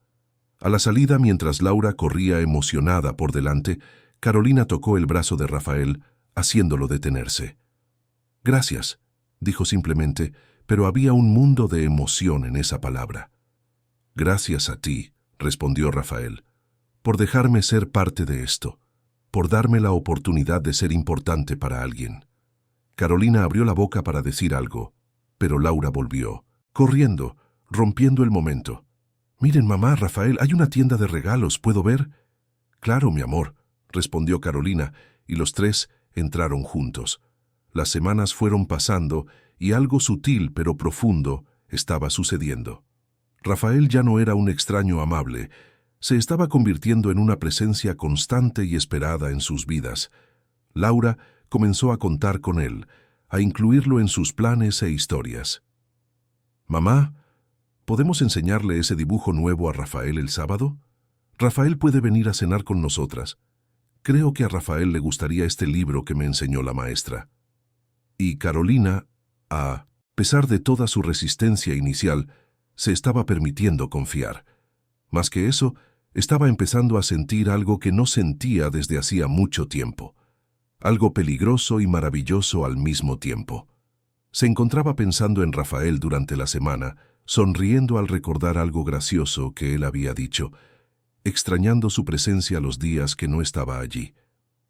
A la salida, mientras Laura corría emocionada por delante, Carolina tocó el brazo de Rafael, haciéndolo detenerse. «Gracias», dijo simplemente, pero había un mundo de emoción en esa palabra. «Gracias a ti», respondió Rafael, «por dejarme ser parte de esto, por darme la oportunidad de ser importante para alguien». Carolina abrió la boca para decir algo, pero Laura volvió, corriendo, rompiendo el momento. «Miren, mamá, Rafael, hay una tienda de regalos, ¿puedo ver?» «Claro, mi amor», respondió Carolina, y los tres entraron juntos. Las semanas fueron pasando y algo sutil pero profundo estaba sucediendo. Rafael ya no era un extraño amable, se estaba convirtiendo en una presencia constante y esperada en sus vidas. Laura comenzó a contar con él, a incluirlo en sus planes e historias. «Mamá, ¿podemos enseñarle ese dibujo nuevo a Rafael el sábado? Rafael puede venir a cenar con nosotras. Creo que a Rafael le gustaría este libro que me enseñó la maestra». Y Carolina, a pesar de toda su resistencia inicial, se estaba permitiendo confiar. Más que eso, estaba empezando a sentir algo que no sentía desde hacía mucho tiempo. Algo peligroso y maravilloso al mismo tiempo. Se encontraba pensando en Rafael durante la semana, sonriendo al recordar algo gracioso que él había dicho, extrañando su presencia los días que no estaba allí.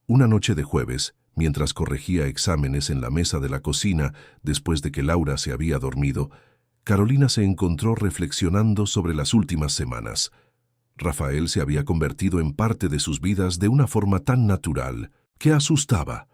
Una noche de jueves, mientras corregía exámenes en la mesa de la cocina después de que Laura se había dormido, Carolina se encontró reflexionando sobre las últimas semanas. Rafael se había convertido en parte de sus vidas de una forma tan natural que asustaba.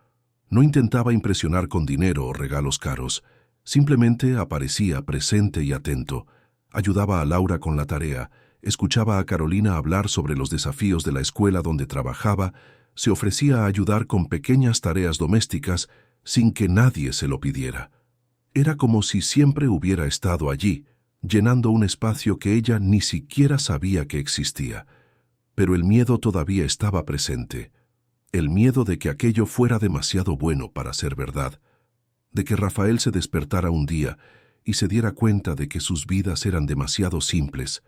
No intentaba impresionar con dinero o regalos caros, simplemente aparecía presente y atento, ayudaba a Laura con la tarea, escuchaba a Carolina hablar sobre los desafíos de la escuela donde trabajaba, se ofrecía a ayudar con pequeñas tareas domésticas sin que nadie se lo pidiera. Era como si siempre hubiera estado allí, llenando un espacio que ella ni siquiera sabía que existía. Pero el miedo todavía estaba presente. El miedo de que aquello fuera demasiado bueno para ser verdad, de que Rafael se despertara un día y se diera cuenta de que sus vidas eran demasiado simples,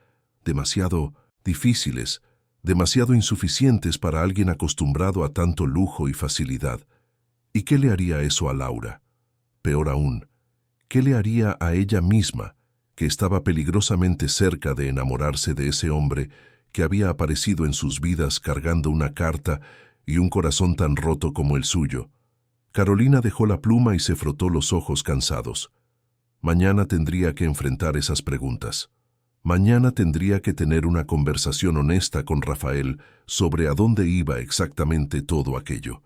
demasiado difíciles, demasiado insuficientes para alguien acostumbrado a tanto lujo y facilidad. ¿Y qué le haría eso a Laura? Peor aún, ¿qué le haría a ella misma, que estaba peligrosamente cerca de enamorarse de ese hombre que había aparecido en sus vidas cargando una carta y un corazón tan roto como el suyo? Carolina dejó la pluma y se frotó los ojos cansados. Mañana tendría que enfrentar esas preguntas. Mañana tendría que tener una conversación honesta con Rafael sobre a dónde iba exactamente todo aquello.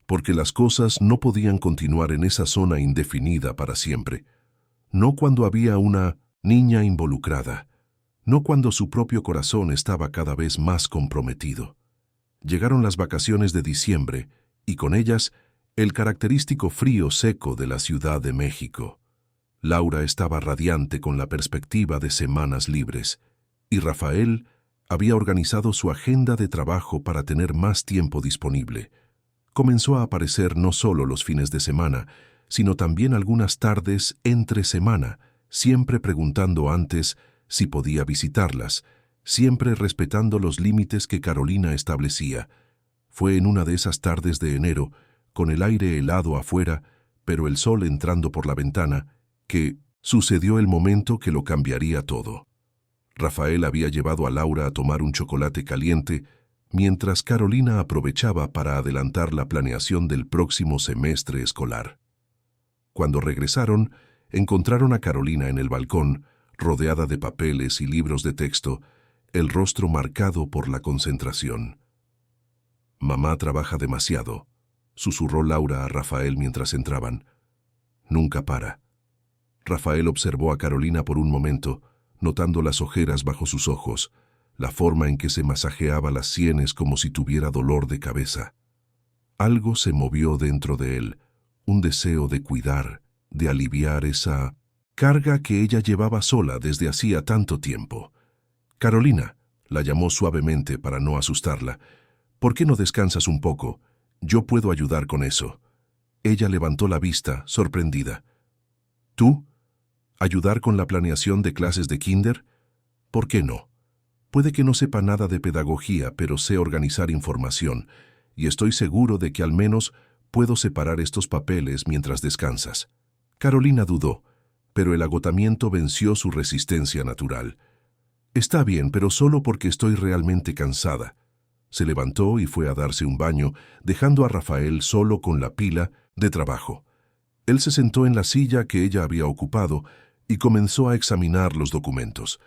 Porque las cosas no podían continuar en esa zona indefinida para siempre. No cuando había una niña involucrada. No cuando su propio corazón estaba cada vez más comprometido. Llegaron las vacaciones de diciembre y con ellas el característico frío seco de la Ciudad de México. Laura estaba radiante con la perspectiva de semanas libres, y Rafael había organizado su agenda de trabajo para tener más tiempo disponible. Comenzó a aparecer no solo los fines de semana, sino también algunas tardes entre semana, siempre preguntando antes si podía visitarlas, siempre respetando los límites que Carolina establecía. Fue en una de esas tardes de enero, con el aire helado afuera, pero el sol entrando por la ventana, que sucedió el momento que lo cambiaría todo. Rafael había llevado a Laura a tomar un chocolate caliente, mientras Carolina aprovechaba para adelantar la planeación del próximo semestre escolar. Cuando regresaron, encontraron a Carolina en el balcón, rodeada de papeles y libros de texto, el rostro marcado por la concentración. «Mamá trabaja demasiado», susurró Laura a Rafael mientras entraban. «Nunca para. Rafael observó a Carolina por un momento, notando las ojeras bajo sus ojos, la forma en que se masajeaba las sienes como si tuviera dolor de cabeza. Algo se movió dentro de él, un deseo de cuidar, de aliviar esa carga que ella llevaba sola desde hacía tanto tiempo. Carolina, la llamó suavemente para no asustarla. ¿Por qué no descansas un poco? Yo puedo ayudar con eso. Ella levantó la vista, sorprendida. ¿Tú? ¿Ayudar con la planeación de clases de kinder? ¿Por qué no? Puede que no sepa nada de pedagogía, pero sé organizar información, y estoy seguro de que al menos puedo separar estos papeles mientras descansas. Carolina dudó, pero el agotamiento venció su resistencia natural. Está bien, pero solo porque estoy realmente cansada. Se levantó y fue a darse un baño, dejando a Rafael solo con la pila de trabajo. Él se sentó en la silla que ella había ocupado y comenzó a examinar los documentos.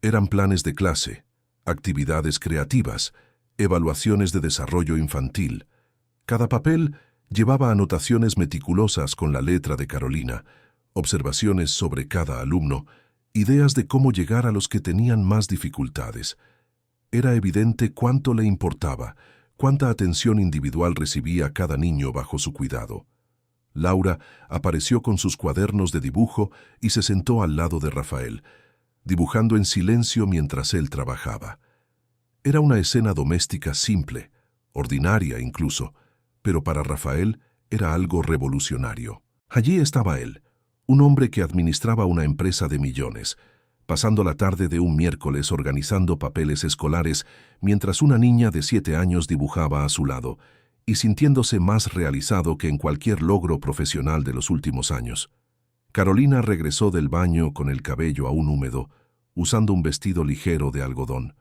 Eran planes de clase, actividades creativas, evaluaciones de desarrollo infantil. Cada papel llevaba anotaciones meticulosas con la letra de Carolina, observaciones sobre cada alumno, ideas de cómo llegar a los que tenían más dificultades. Era evidente cuánto le importaba, cuánta atención individual recibía cada niño bajo su cuidado. Laura apareció con sus cuadernos de dibujo y se sentó al lado de Rafael, dibujando en silencio mientras él trabajaba. Era una escena doméstica simple, ordinaria incluso, pero para Rafael era algo revolucionario. Allí estaba él, un hombre que administraba una empresa de millones, pasando la tarde de un miércoles organizando papeles escolares mientras una niña de 7 años dibujaba a su lado, y sintiéndose más realizado que en cualquier logro profesional de los últimos años. Carolina regresó del baño con el cabello aún húmedo, usando un vestido ligero de algodón.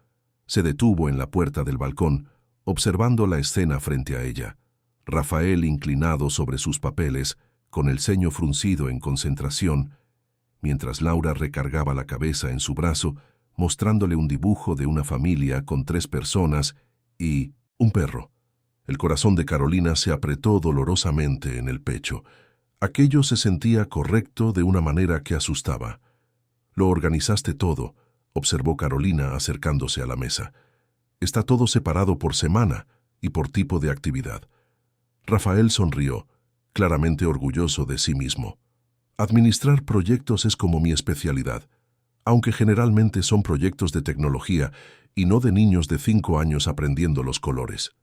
Se detuvo en la puerta del balcón, observando la escena frente a ella. Rafael inclinado sobre sus papeles, con el ceño fruncido en concentración, mientras Laura recargaba la cabeza en su brazo, mostrándole un dibujo de una familia con 3 personas y un perro. El corazón de Carolina se apretó dolorosamente en el pecho. Aquello se sentía correcto de una manera que asustaba. «Lo organizaste todo», observó Carolina acercándose a la mesa. «Está todo separado por semana y por tipo de actividad». Rafael sonrió, claramente orgulloso de sí mismo. «Administrar proyectos es como mi especialidad, aunque generalmente son proyectos de tecnología y no de niños de 5 años aprendiendo los colores».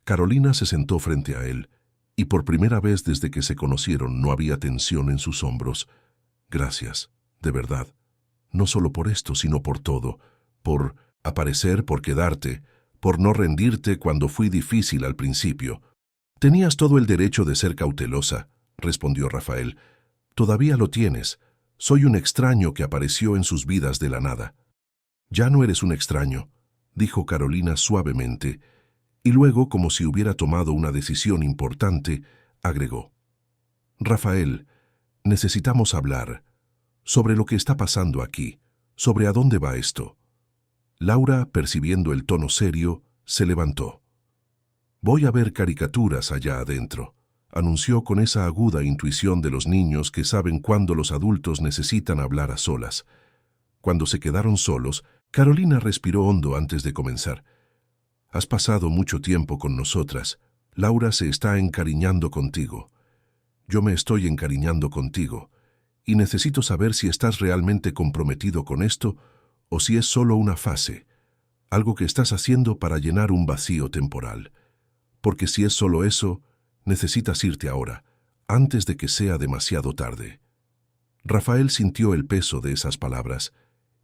Carolina se sentó frente a él, y por primera vez desde que se conocieron no había tensión en sus hombros. «Gracias, de verdad. No solo por esto, sino por todo. Por aparecer, por quedarte, por no rendirte cuando fui difícil al principio». «Tenías todo el derecho de ser cautelosa», respondió Rafael. «Todavía lo tienes. Soy un extraño que apareció en sus vidas de la nada». «Ya no eres un extraño», dijo Carolina suavemente, y luego, como si hubiera tomado una decisión importante, agregó: «Rafael, necesitamos hablar sobre lo que está pasando aquí, sobre a dónde va esto». Laura, percibiendo el tono serio, se levantó. «Voy a ver caricaturas allá adentro», anunció con esa aguda intuición de los niños que saben cuándo los adultos necesitan hablar a solas. Cuando se quedaron solos, Carolina respiró hondo antes de comenzar. «Has pasado mucho tiempo con nosotras. Laura se está encariñando contigo. Yo me estoy encariñando contigo, y necesito saber si estás realmente comprometido con esto o si es solo una fase, algo que estás haciendo para llenar un vacío temporal. Porque si es solo eso, necesitas irte ahora, antes de que sea demasiado tarde». Rafael sintió el peso de esas palabras.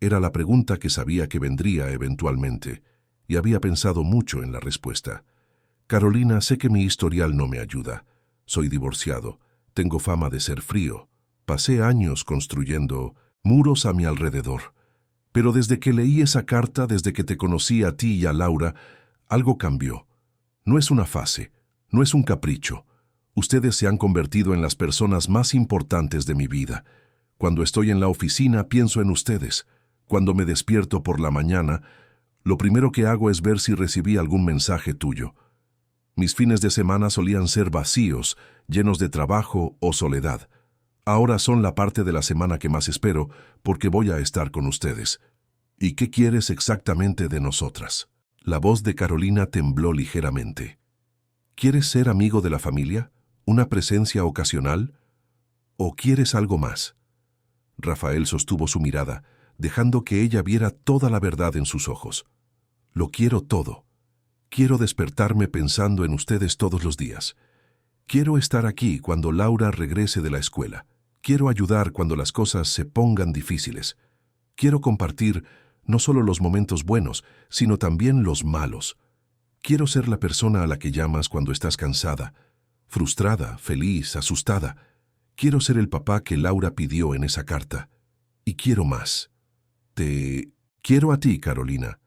Era la pregunta que sabía que vendría eventualmente, y había pensado mucho en la respuesta. «Carolina, sé que mi historial no me ayuda. Soy divorciado, tengo fama de ser frío, pasé años construyendo muros a mi alrededor. Pero desde que leí esa carta, desde que te conocí a ti y a Laura, algo cambió. No es una fase, no es un capricho. Ustedes se han convertido en las personas más importantes de mi vida. Cuando estoy en la oficina, pienso en ustedes. Cuando me despierto por la mañana, lo primero que hago es ver si recibí algún mensaje tuyo. Mis fines de semana solían ser vacíos, llenos de trabajo o soledad. Ahora son la parte de la semana que más espero, porque voy a estar con ustedes. ¿Y qué quieres exactamente de nosotras? La voz de Carolina tembló ligeramente. ¿Quieres ser amigo de la familia? ¿Una presencia ocasional? ¿O quieres algo más? Rafael sostuvo su mirada, dejando que ella viera toda la verdad en sus ojos. Lo quiero todo. Quiero despertarme pensando en ustedes todos los días. Quiero estar aquí cuando Laura regrese de la escuela. Quiero ayudar cuando las cosas se pongan difíciles. Quiero compartir no solo los momentos buenos, sino también los malos. Quiero ser la persona a la que llamas cuando estás cansada, frustrada, feliz, asustada. Quiero ser el papá que Laura pidió en esa carta. Y quiero más. Te quiero a ti, Carolina.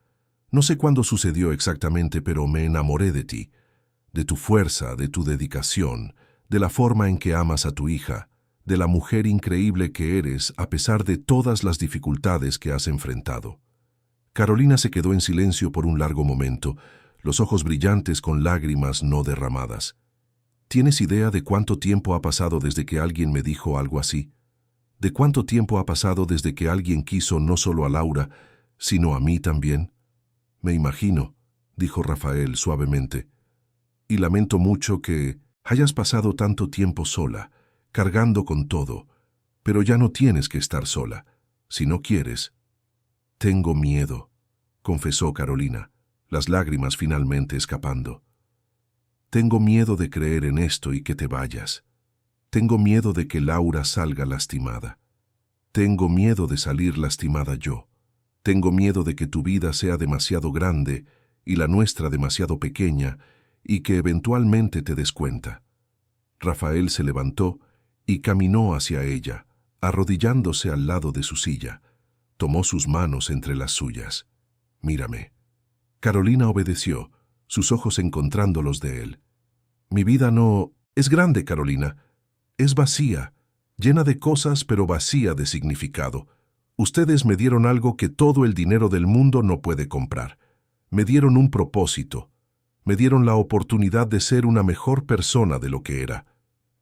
No sé cuándo sucedió exactamente, pero me enamoré de ti. De tu fuerza, de tu dedicación, de la forma en que amas a tu hija, de la mujer increíble que eres a pesar de todas las dificultades que has enfrentado. Carolina se quedó en silencio por un largo momento, los ojos brillantes con lágrimas no derramadas. ¿Tienes idea de cuánto tiempo ha pasado desde que alguien me dijo algo así? ¿De cuánto tiempo ha pasado desde que alguien quiso no solo a Laura, sino a mí también? Me imagino, dijo Rafael suavemente, y lamento mucho que hayas pasado tanto tiempo sola, cargando con todo, pero ya no tienes que estar sola, si no quieres. Tengo miedo, confesó Carolina, las lágrimas finalmente escapando. Tengo miedo de creer en esto y que te vayas. Tengo miedo de que Laura salga lastimada. Tengo miedo de salir lastimada yo. Tengo miedo de que tu vida sea demasiado grande y la nuestra demasiado pequeña y que eventualmente te des cuenta. Rafael se levantó y caminó hacia ella, arrodillándose al lado de su silla. Tomó sus manos entre las suyas. Mírame. Carolina obedeció, sus ojos encontrando los de él. Mi vida no es grande, Carolina. Es vacía, llena de cosas pero vacía de significado. Ustedes me dieron algo que todo el dinero del mundo no puede comprar. Me dieron un propósito. Me dieron la oportunidad de ser una mejor persona de lo que era.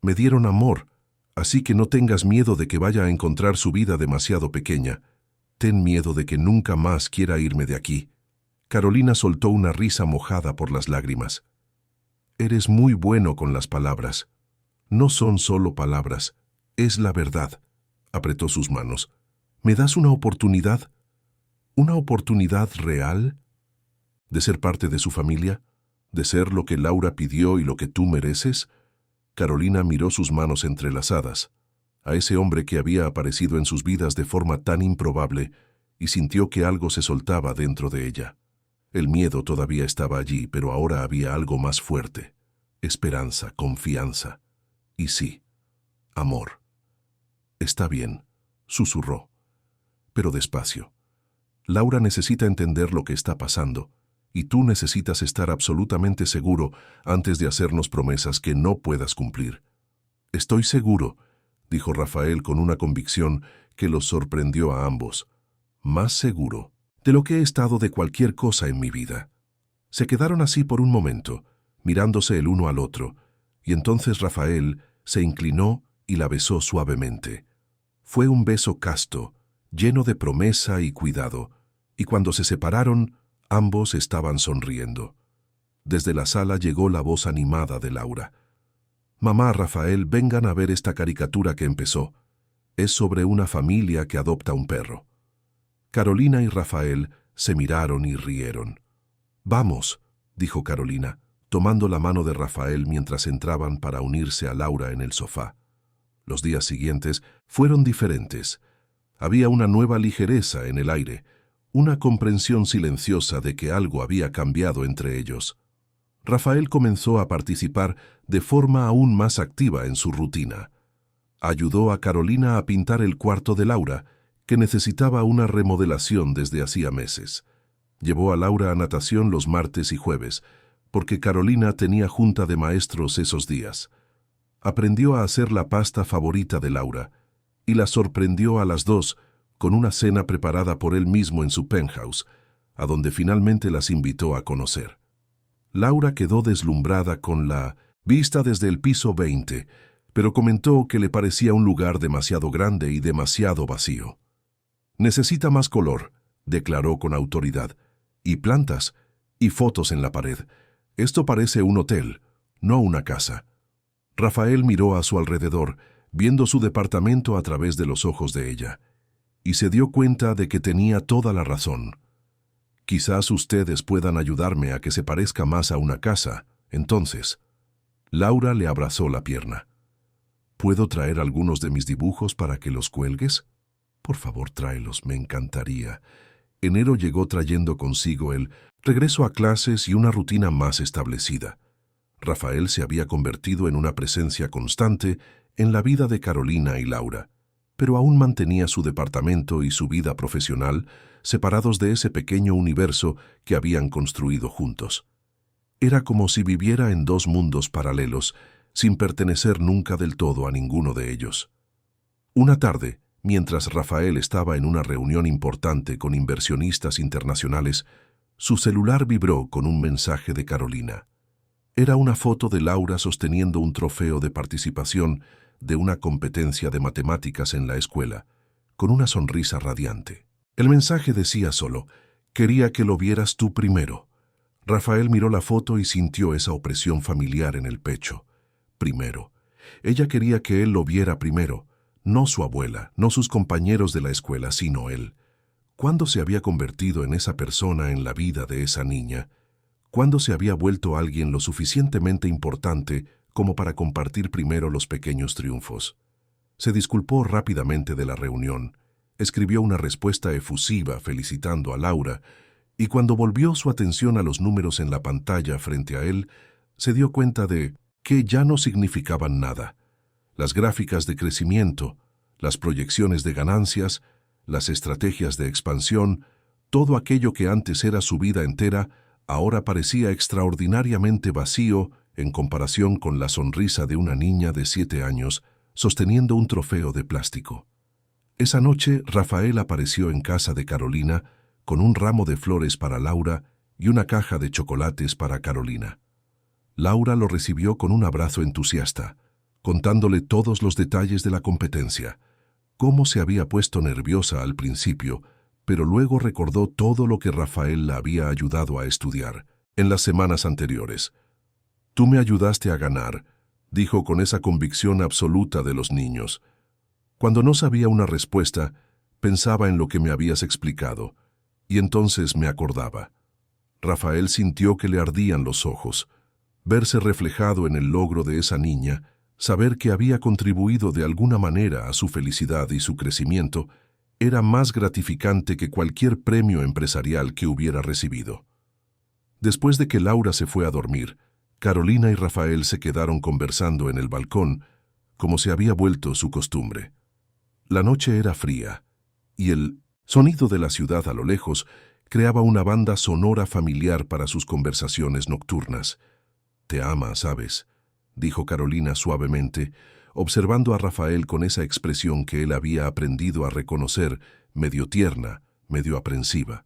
Me dieron amor, así que no tengas miedo de que vaya a encontrar su vida demasiado pequeña. Ten miedo de que nunca más quiera irme de aquí. Carolina soltó una risa mojada por las lágrimas. Eres muy bueno con las palabras. No son solo palabras, es la verdad. Apretó sus manos. ¿Me das una oportunidad? ¿Una oportunidad real? ¿De ser parte de su familia? ¿De ser lo que Laura pidió y lo que tú mereces? Carolina miró sus manos entrelazadas, a ese hombre que había aparecido en sus vidas de forma tan improbable, y sintió que algo se soltaba dentro de ella. El miedo todavía estaba allí, pero ahora había algo más fuerte. Esperanza, confianza. Y sí, amor. Está bien, susurró. Pero despacio. Laura necesita entender lo que está pasando, y tú necesitas estar absolutamente seguro antes de hacernos promesas que no puedas cumplir. Estoy seguro, dijo Rafael con una convicción que los sorprendió a ambos. Más seguro de lo que he estado de cualquier cosa en mi vida. Se quedaron así por un momento, mirándose el uno al otro, y entonces Rafael se inclinó y la besó suavemente. Fue un beso casto, lleno de promesa y cuidado, y cuando se separaron, ambos estaban sonriendo. Desde la sala llegó la voz animada de Laura. Mamá, Rafael, vengan a ver esta caricatura que empezó. Es sobre una familia que adopta un perro. Carolina y Rafael se miraron y rieron. Vamos, dijo Carolina, tomando la mano de Rafael mientras entraban para unirse a Laura en el sofá. Los días siguientes fueron diferentes. Había una nueva ligereza en el aire, una comprensión silenciosa de que algo había cambiado entre ellos. Rafael comenzó a participar de forma aún más activa en su rutina. Ayudó a Carolina a pintar el cuarto de Laura, que necesitaba una remodelación desde hacía meses. Llevó a Laura a natación los martes y jueves, porque Carolina tenía junta de maestros esos días. Aprendió a hacer la pasta favorita de Laura, y la sorprendió a las dos con una cena preparada por él mismo en su penthouse, a donde finalmente las invitó a conocer. Laura quedó deslumbrada con la vista desde el piso 20, pero comentó que le parecía un lugar demasiado grande y demasiado vacío. «Necesita más color», declaró con autoridad, «y plantas, y fotos en la pared. Esto parece un hotel, no una casa». Rafael miró a su alrededor, viendo su departamento a través de los ojos de ella, y se dio cuenta de que tenía toda la razón. «Quizás ustedes puedan ayudarme a que se parezca más a una casa, entonces». Laura le abrazó la pierna. «¿Puedo traer algunos de mis dibujos para que los cuelgues? Por favor, tráelos, me encantaría». Enero llegó trayendo consigo el regreso a clases y una rutina más establecida. Rafael se había convertido en una presencia constante en la vida de Carolina y Laura, pero aún mantenía su departamento y su vida profesional separados de ese pequeño universo que habían construido juntos. Era como si viviera en dos mundos paralelos, sin pertenecer nunca del todo a ninguno de ellos. Una tarde, mientras Rafael estaba en una reunión importante con inversionistas internacionales, su celular vibró con un mensaje de Carolina. Era una foto de Laura sosteniendo un trofeo de participación de una competencia de matemáticas en la escuela, con una sonrisa radiante. El mensaje decía solo: «Quería que lo vieras tú primero». Rafael miró la foto y sintió esa opresión familiar en el pecho. Primero. Ella quería que él lo viera primero, no su abuela, no sus compañeros de la escuela, sino él. ¿Cuándo se había convertido en esa persona en la vida de esa niña? ¿Cuándo se había vuelto alguien lo suficientemente importante como para compartir primero los pequeños triunfos? Se disculpó rápidamente de la reunión, escribió una respuesta efusiva felicitando a Laura, y cuando volvió su atención a los números en la pantalla frente a él, se dio cuenta de que ya no significaban nada. Las gráficas de crecimiento, las proyecciones de ganancias, las estrategias de expansión, todo aquello que antes era su vida entera, ahora parecía extraordinariamente vacío en comparación con la sonrisa de una niña de 7 años sosteniendo un trofeo de plástico. Esa noche, Rafael apareció en casa de Carolina con un ramo de flores para Laura y una caja de chocolates para Carolina. Laura lo recibió con un abrazo entusiasta, contándole todos los detalles de la competencia, cómo se había puesto nerviosa al principio, pero luego recordó todo lo que Rafael la había ayudado a estudiar en las semanas anteriores. «Tú me ayudaste a ganar», dijo con esa convicción absoluta de los niños. Cuando no sabía una respuesta, pensaba en lo que me habías explicado, y entonces me acordaba. Rafael sintió que le ardían los ojos. Verse reflejado en el logro de esa niña, saber que había contribuido de alguna manera a su felicidad y su crecimiento, era más gratificante que cualquier premio empresarial que hubiera recibido. Después de que Laura se fue a dormir, Carolina y Rafael se quedaron conversando en el balcón, como se había vuelto su costumbre. La noche era fría, y el sonido de la ciudad a lo lejos creaba una banda sonora familiar para sus conversaciones nocturnas. «Te ama, ¿sabes?», dijo Carolina suavemente, observando a Rafael con esa expresión que él había aprendido a reconocer, medio tierna, medio aprensiva.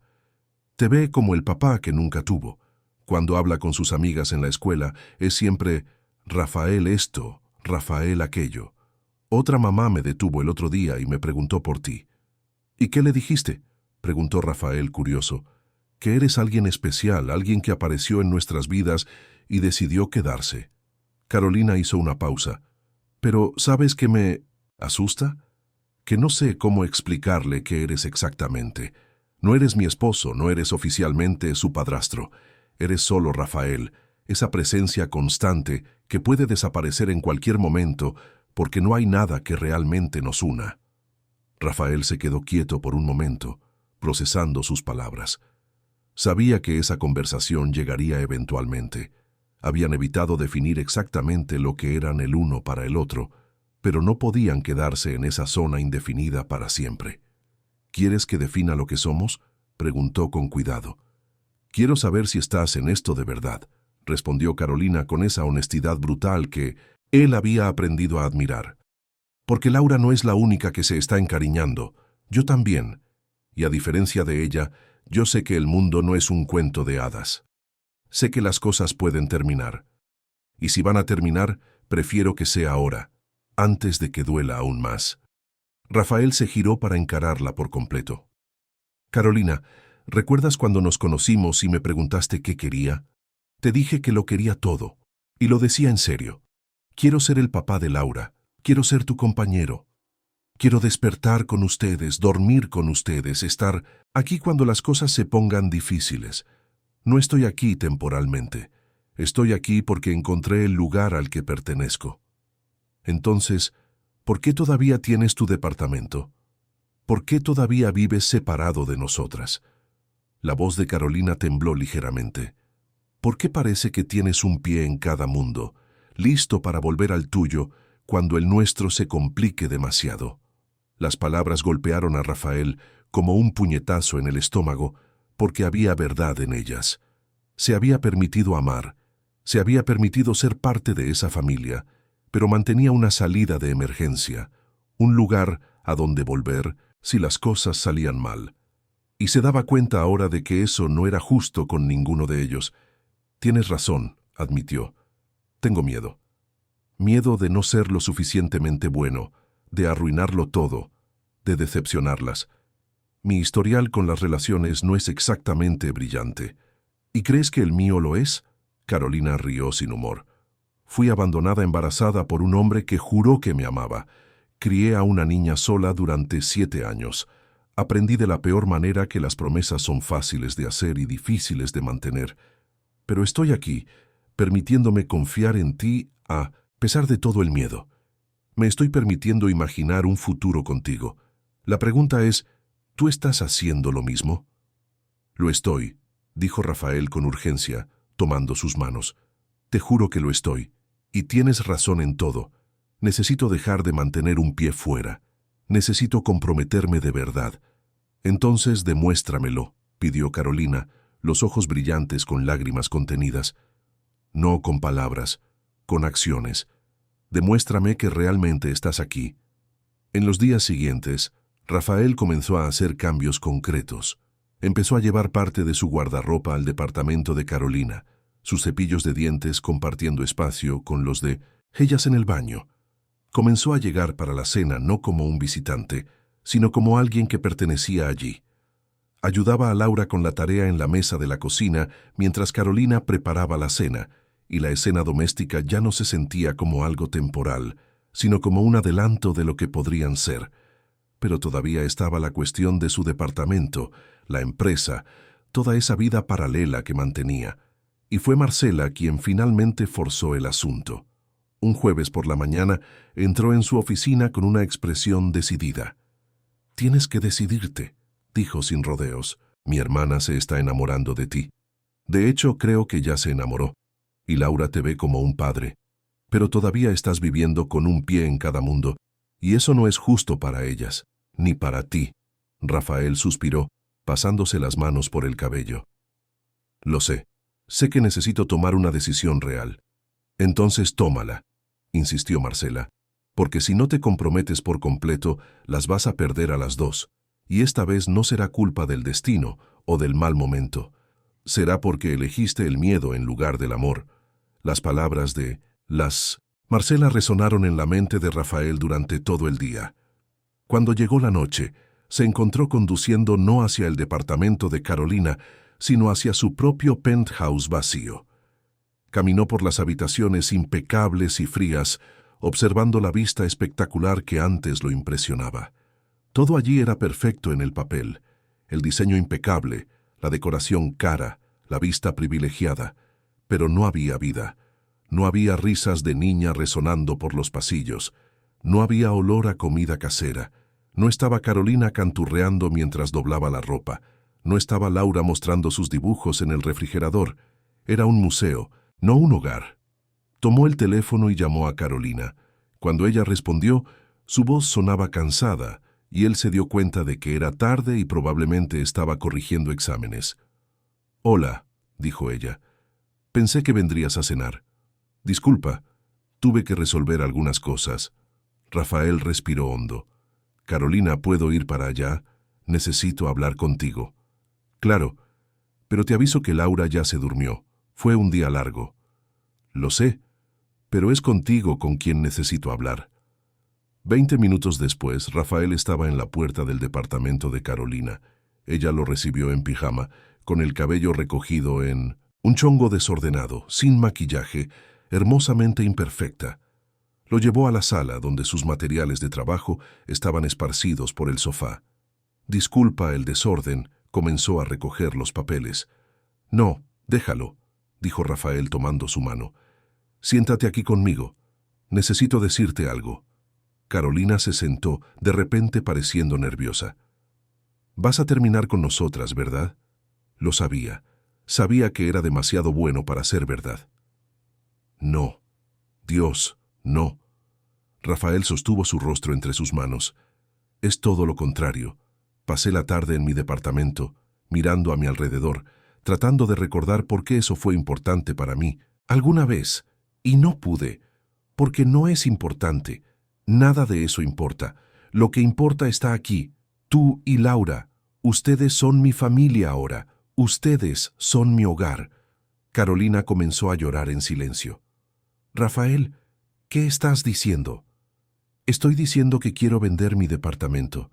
«Te ve como el papá que nunca tuvo. Cuando habla con sus amigas en la escuela, es siempre Rafael esto, Rafael aquello. Otra mamá me detuvo el otro día y me preguntó por ti». «¿Y qué le dijiste?», preguntó Rafael curioso. «Que eres alguien especial, alguien que apareció en nuestras vidas y decidió quedarse». Carolina hizo una pausa. «Pero, ¿sabes qué me asusta? Que no sé cómo explicarle qué eres exactamente. No eres mi esposo, no eres oficialmente su padrastro. Eres solo Rafael, esa presencia constante que puede desaparecer en cualquier momento porque no hay nada que realmente nos una». Rafael se quedó quieto por un momento, procesando sus palabras. Sabía que esa conversación llegaría eventualmente. Habían evitado definir exactamente lo que eran el uno para el otro, pero no podían quedarse en esa zona indefinida para siempre. «¿Quieres que defina lo que somos?», preguntó con cuidado. «Quiero saber si estás en esto de verdad», respondió Carolina con esa honestidad brutal que él había aprendido a admirar. «Porque Laura no es la única que se está encariñando, yo también. Y a diferencia de ella, yo sé que el mundo no es un cuento de hadas. Sé que las cosas pueden terminar. Y si van a terminar, prefiero que sea ahora. antes de que duela aún más. Rafael se giró para encararla por completo. Carolina, ¿recuerdas cuando nos conocimos y me preguntaste qué quería? Te dije que lo quería todo, y lo decía en serio. Quiero ser el papá de Laura, quiero ser tu compañero. Quiero despertar con ustedes, dormir con ustedes, estar aquí cuando las cosas se pongan difíciles. No estoy aquí temporalmente. Estoy aquí porque encontré el lugar al que pertenezco. Entonces, ¿por qué todavía tienes tu departamento? ¿Por qué todavía vives separado de nosotras? La voz de Carolina tembló ligeramente. ¿Por qué parece que tienes un pie en cada mundo, listo para volver al tuyo cuando el nuestro se complique demasiado? Las palabras golpearon a Rafael como un puñetazo en el estómago porque había verdad en ellas. Se había permitido amar, se había permitido ser parte de esa familia, pero mantenía una salida de emergencia, un lugar a donde volver si las cosas salían mal. Y se daba cuenta ahora de que eso no era justo con ninguno de ellos. Tienes razón, admitió. Tengo miedo. Miedo de no ser lo suficientemente bueno, de arruinarlo todo, de decepcionarlas. Mi historial con las relaciones no es exactamente brillante. ¿Y crees que el mío lo es? Carolina rió sin humor. Fui abandonada embarazada por un hombre que juró que me amaba. Crié a una niña sola durante 7 años. Aprendí de la peor manera que las promesas son fáciles de hacer y difíciles de mantener. Pero estoy aquí, permitiéndome confiar en ti a pesar de todo el miedo. Me estoy permitiendo imaginar un futuro contigo. La pregunta es, ¿tú estás haciendo lo mismo? Lo estoy, dijo Rafael con urgencia, tomando sus manos. Te juro que lo estoy, y tienes razón en todo. Necesito dejar de mantener un pie fuera. Necesito comprometerme de verdad. Entonces demuéstramelo, pidió Carolina, los ojos brillantes con lágrimas contenidas. No con palabras, con acciones. Demuéstrame que realmente estás aquí. En los días siguientes, Rafael comenzó a hacer cambios concretos. Empezó a llevar parte de su guardarropa al departamento de Carolina, sus cepillos de dientes compartiendo espacio con los de ellas en el baño. Comenzó a llegar para la cena no como un visitante, sino como alguien que pertenecía allí. Ayudaba a Laura con la tarea en la mesa de la cocina mientras Carolina preparaba la cena, y la escena doméstica ya no se sentía como algo temporal, sino como un adelanto de lo que podrían ser. Pero todavía estaba la cuestión de su departamento, la empresa, toda esa vida paralela que mantenía. Y fue Marcela quien finalmente forzó el asunto. Un jueves por la mañana entró en su oficina con una expresión decidida. «Tienes que decidirte», dijo sin rodeos. «Mi hermana se está enamorando de ti. De hecho, creo que ya se enamoró. Y Laura te ve como un padre. Pero todavía estás viviendo con un pie en cada mundo, y eso no es justo para ellas, ni para ti». Rafael suspiró, pasándose las manos por el cabello. «Lo sé. Sé que necesito tomar una decisión real». «Entonces tómala», insistió Marcela, «porque si no te comprometes por completo, las vas a perder a las dos. Y esta vez no será culpa del destino o del mal momento. Será porque elegiste el miedo en lugar del amor». Las palabras de «las» Marcela resonaron en la mente de Rafael durante todo el día. Cuando llegó la noche, se encontró conduciendo no hacia el departamento de Carolina, sino hacia su propio penthouse vacío. Caminó por las habitaciones impecables y frías, observando la vista espectacular que antes lo impresionaba. Todo allí era perfecto en el papel, el diseño impecable, la decoración cara, la vista privilegiada, pero no había vida. No había risas de niña resonando por los pasillos, no había olor a comida casera, no estaba Carolina canturreando mientras doblaba la ropa, no estaba Laura mostrando sus dibujos en el refrigerador. Era un museo, no un hogar. Tomó el teléfono y llamó a Carolina. Cuando ella respondió, su voz sonaba cansada, y él se dio cuenta de que era tarde y probablemente estaba corrigiendo exámenes. «Hola», dijo ella. «Pensé que vendrías a cenar. Disculpa, tuve que resolver algunas cosas». Rafael respiró hondo. «Carolina, ¿puedo ir para allá? Necesito hablar contigo». «Claro, pero te aviso que Laura ya se durmió. Fue un día largo». «Lo sé, pero es contigo con quien necesito hablar». 20 minutos después, Rafael estaba en la puerta del departamento de Carolina. Ella lo recibió en pijama, con el cabello recogido en un chongo desordenado, sin maquillaje, hermosamente imperfecta. Lo llevó a la sala, donde sus materiales de trabajo estaban esparcidos por el sofá. Disculpa el desorden, comenzó a recoger los papeles. No, déjalo, dijo Rafael tomando su mano. Siéntate aquí conmigo. Necesito decirte algo. Carolina se sentó, de repente pareciendo nerviosa. Vas a terminar con nosotras, ¿verdad? Lo sabía. Sabía que era demasiado bueno para ser verdad. No. Dios, no. Rafael sostuvo su rostro entre sus manos. Es todo lo contrario. Pasé la tarde en mi departamento, mirando a mi alrededor, tratando de recordar por qué eso fue importante para mí, alguna vez, y no pude, porque no es importante. Nada de eso importa. Lo que importa está aquí. Tú y Laura. Ustedes son mi familia ahora. Ustedes son mi hogar. Carolina comenzó a llorar en silencio. Rafael, ¿qué estás diciendo? Estoy diciendo que quiero vender mi departamento.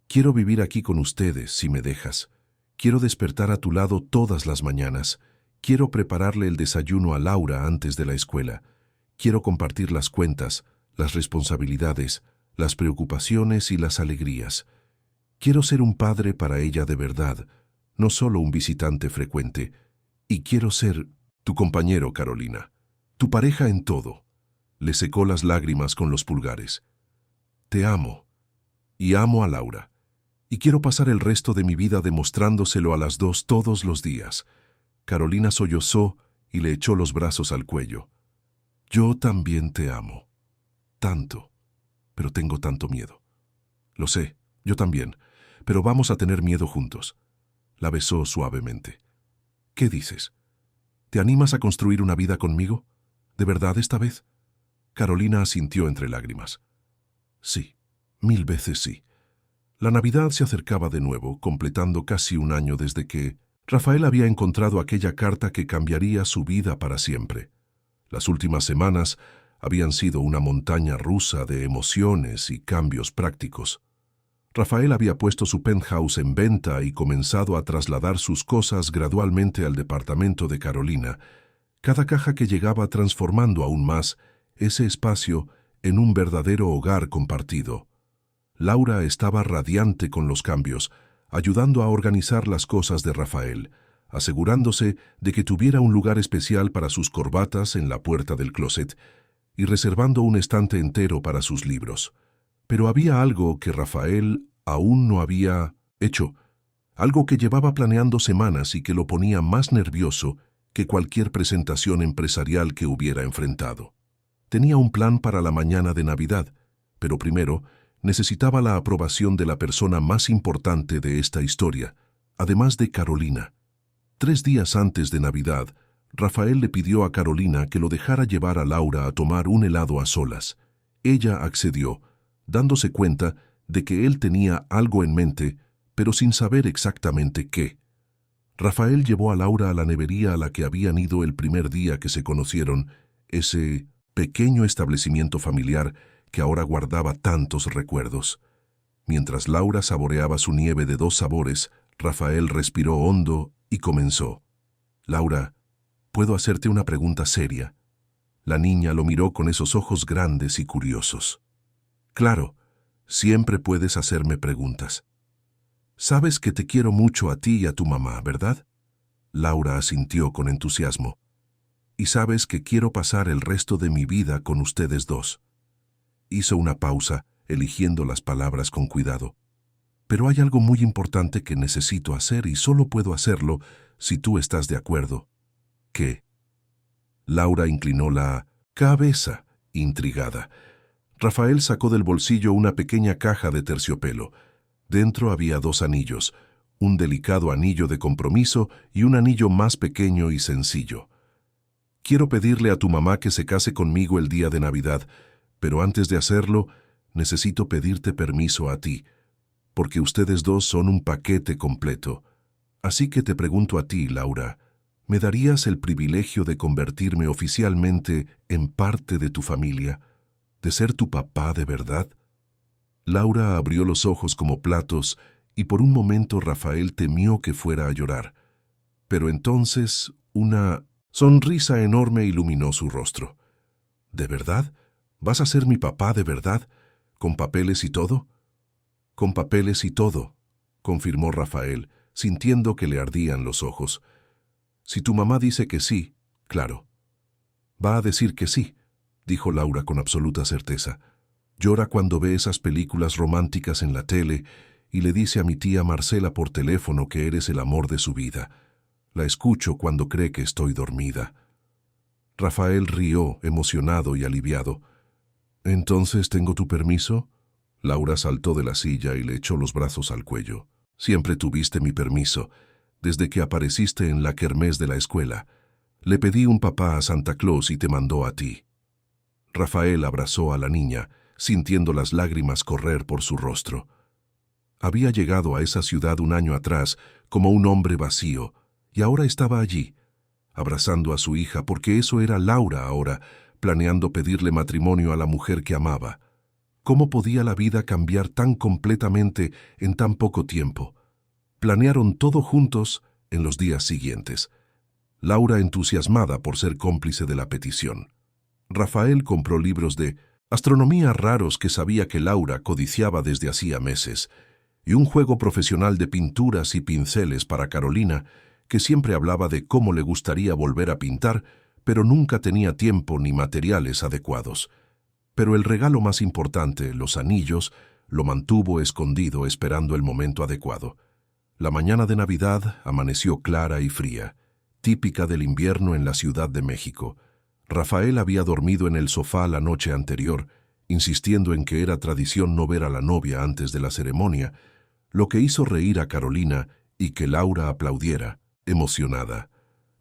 Quiero vivir aquí con ustedes, si me dejas. Quiero despertar a tu lado todas las mañanas. Quiero prepararle el desayuno a Laura antes de la escuela. Quiero compartir las cuentas, las responsabilidades, las preocupaciones y las alegrías. Quiero ser un padre para ella de verdad, no solo un visitante frecuente. Y quiero ser tu compañero, Carolina, tu pareja en todo. Le secó las lágrimas con los pulgares. Te amo. Y amo a Laura. Y quiero pasar el resto de mi vida demostrándoselo a las dos todos los días. Carolina sollozó y le echó los brazos al cuello. Yo también te amo. Tanto. Pero tengo tanto miedo. Lo sé, yo también. Pero vamos a tener miedo juntos. La besó suavemente. ¿Qué dices? ¿Te animas a construir una vida conmigo? ¿De verdad esta vez? Carolina asintió entre lágrimas. Sí, 1000 veces sí. La Navidad se acercaba de nuevo, completando casi un año desde que Rafael había encontrado aquella carta que cambiaría su vida para siempre. Las últimas semanas habían sido una montaña rusa de emociones y cambios prácticos. Rafael había puesto su penthouse en venta y comenzado a trasladar sus cosas gradualmente al departamento de Carolina, cada caja que llegaba transformando aún más ese espacio en un verdadero hogar compartido. Laura estaba radiante con los cambios, ayudando a organizar las cosas de Rafael, asegurándose de que tuviera un lugar especial para sus corbatas en la puerta del closet y reservando un estante entero para sus libros. Pero había algo que Rafael aún no había hecho, algo que llevaba planeando semanas y que lo ponía más nervioso que cualquier presentación empresarial que hubiera enfrentado. Tenía un plan para la mañana de Navidad, pero primero necesitaba la aprobación de la persona más importante de esta historia, además de Carolina. 3 días antes de Navidad, Rafael le pidió a Carolina que lo dejara llevar a Laura a tomar un helado a solas. Ella accedió, dándose cuenta de que él tenía algo en mente, pero sin saber exactamente qué. Rafael llevó a Laura a la nevería a la que habían ido el primer día que se conocieron, ese pequeño establecimiento familiar que ahora guardaba tantos recuerdos. Mientras Laura saboreaba su nieve de 2 sabores, Rafael respiró hondo y comenzó. Laura, ¿puedo hacerte una pregunta seria? La niña lo miró con esos ojos grandes y curiosos. Claro, siempre puedes hacerme preguntas. Sabes que te quiero mucho a ti y a tu mamá, ¿verdad? Laura asintió con entusiasmo. Y sabes que quiero pasar el resto de mi vida con ustedes dos. Hizo una pausa, eligiendo las palabras con cuidado. Pero hay algo muy importante que necesito hacer y solo puedo hacerlo si tú estás de acuerdo. ¿Qué? Laura inclinó la cabeza, intrigada. Rafael sacó del bolsillo una pequeña caja de terciopelo. Dentro había 2 anillos, un delicado anillo de compromiso y un anillo más pequeño y sencillo. Quiero pedirle a tu mamá que se case conmigo el día de Navidad, pero antes de hacerlo, necesito pedirte permiso a ti, porque ustedes dos son un paquete completo. Así que te pregunto a ti, Laura, ¿me darías el privilegio de convertirme oficialmente en parte de tu familia, de ser tu papá de verdad? Laura abrió los ojos como platos y por un momento Rafael temió que fuera a llorar. Pero entonces una sonrisa enorme iluminó su rostro. ¿De verdad? ¿Vas a ser mi papá de verdad? ¿Con papeles y todo? Con papeles y todo, confirmó Rafael, sintiendo que le ardían los ojos. Si tu mamá dice que sí, claro. Va a decir que sí, dijo Laura con absoluta certeza. Llora cuando ve esas películas románticas en la tele y le dice a mi tía Marcela por teléfono que eres el amor de su vida. La escucho cuando cree que estoy dormida. Rafael rió, emocionado y aliviado. ¿Entonces tengo tu permiso? Laura saltó de la silla y le echó los brazos al cuello. Siempre tuviste mi permiso, desde que apareciste en la kermés de la escuela. Le pedí un papá a Santa Claus y te mandó a ti. Rafael abrazó a la niña, sintiendo las lágrimas correr por su rostro. Había llegado a esa ciudad un año atrás como un hombre vacío, y ahora estaba allí, abrazando a su hija, porque eso era Laura ahora, planeando pedirle matrimonio a la mujer que amaba. ¿Cómo podía la vida cambiar tan completamente en tan poco tiempo? Planearon todo juntos en los días siguientes. Laura entusiasmada por ser cómplice de la petición. Rafael compró libros de astronomía raros que sabía que Laura codiciaba desde hacía meses, y un juego profesional de pinturas y pinceles para Carolina, que siempre hablaba de cómo le gustaría volver a pintar, pero nunca tenía tiempo ni materiales adecuados. Pero el regalo más importante, los anillos, lo mantuvo escondido esperando el momento adecuado. La mañana de Navidad amaneció clara y fría, típica del invierno en la Ciudad de México. Rafael había dormido en el sofá la noche anterior, insistiendo en que era tradición no ver a la novia antes de la ceremonia, lo que hizo reír a Carolina y que Laura aplaudiera, emocionada.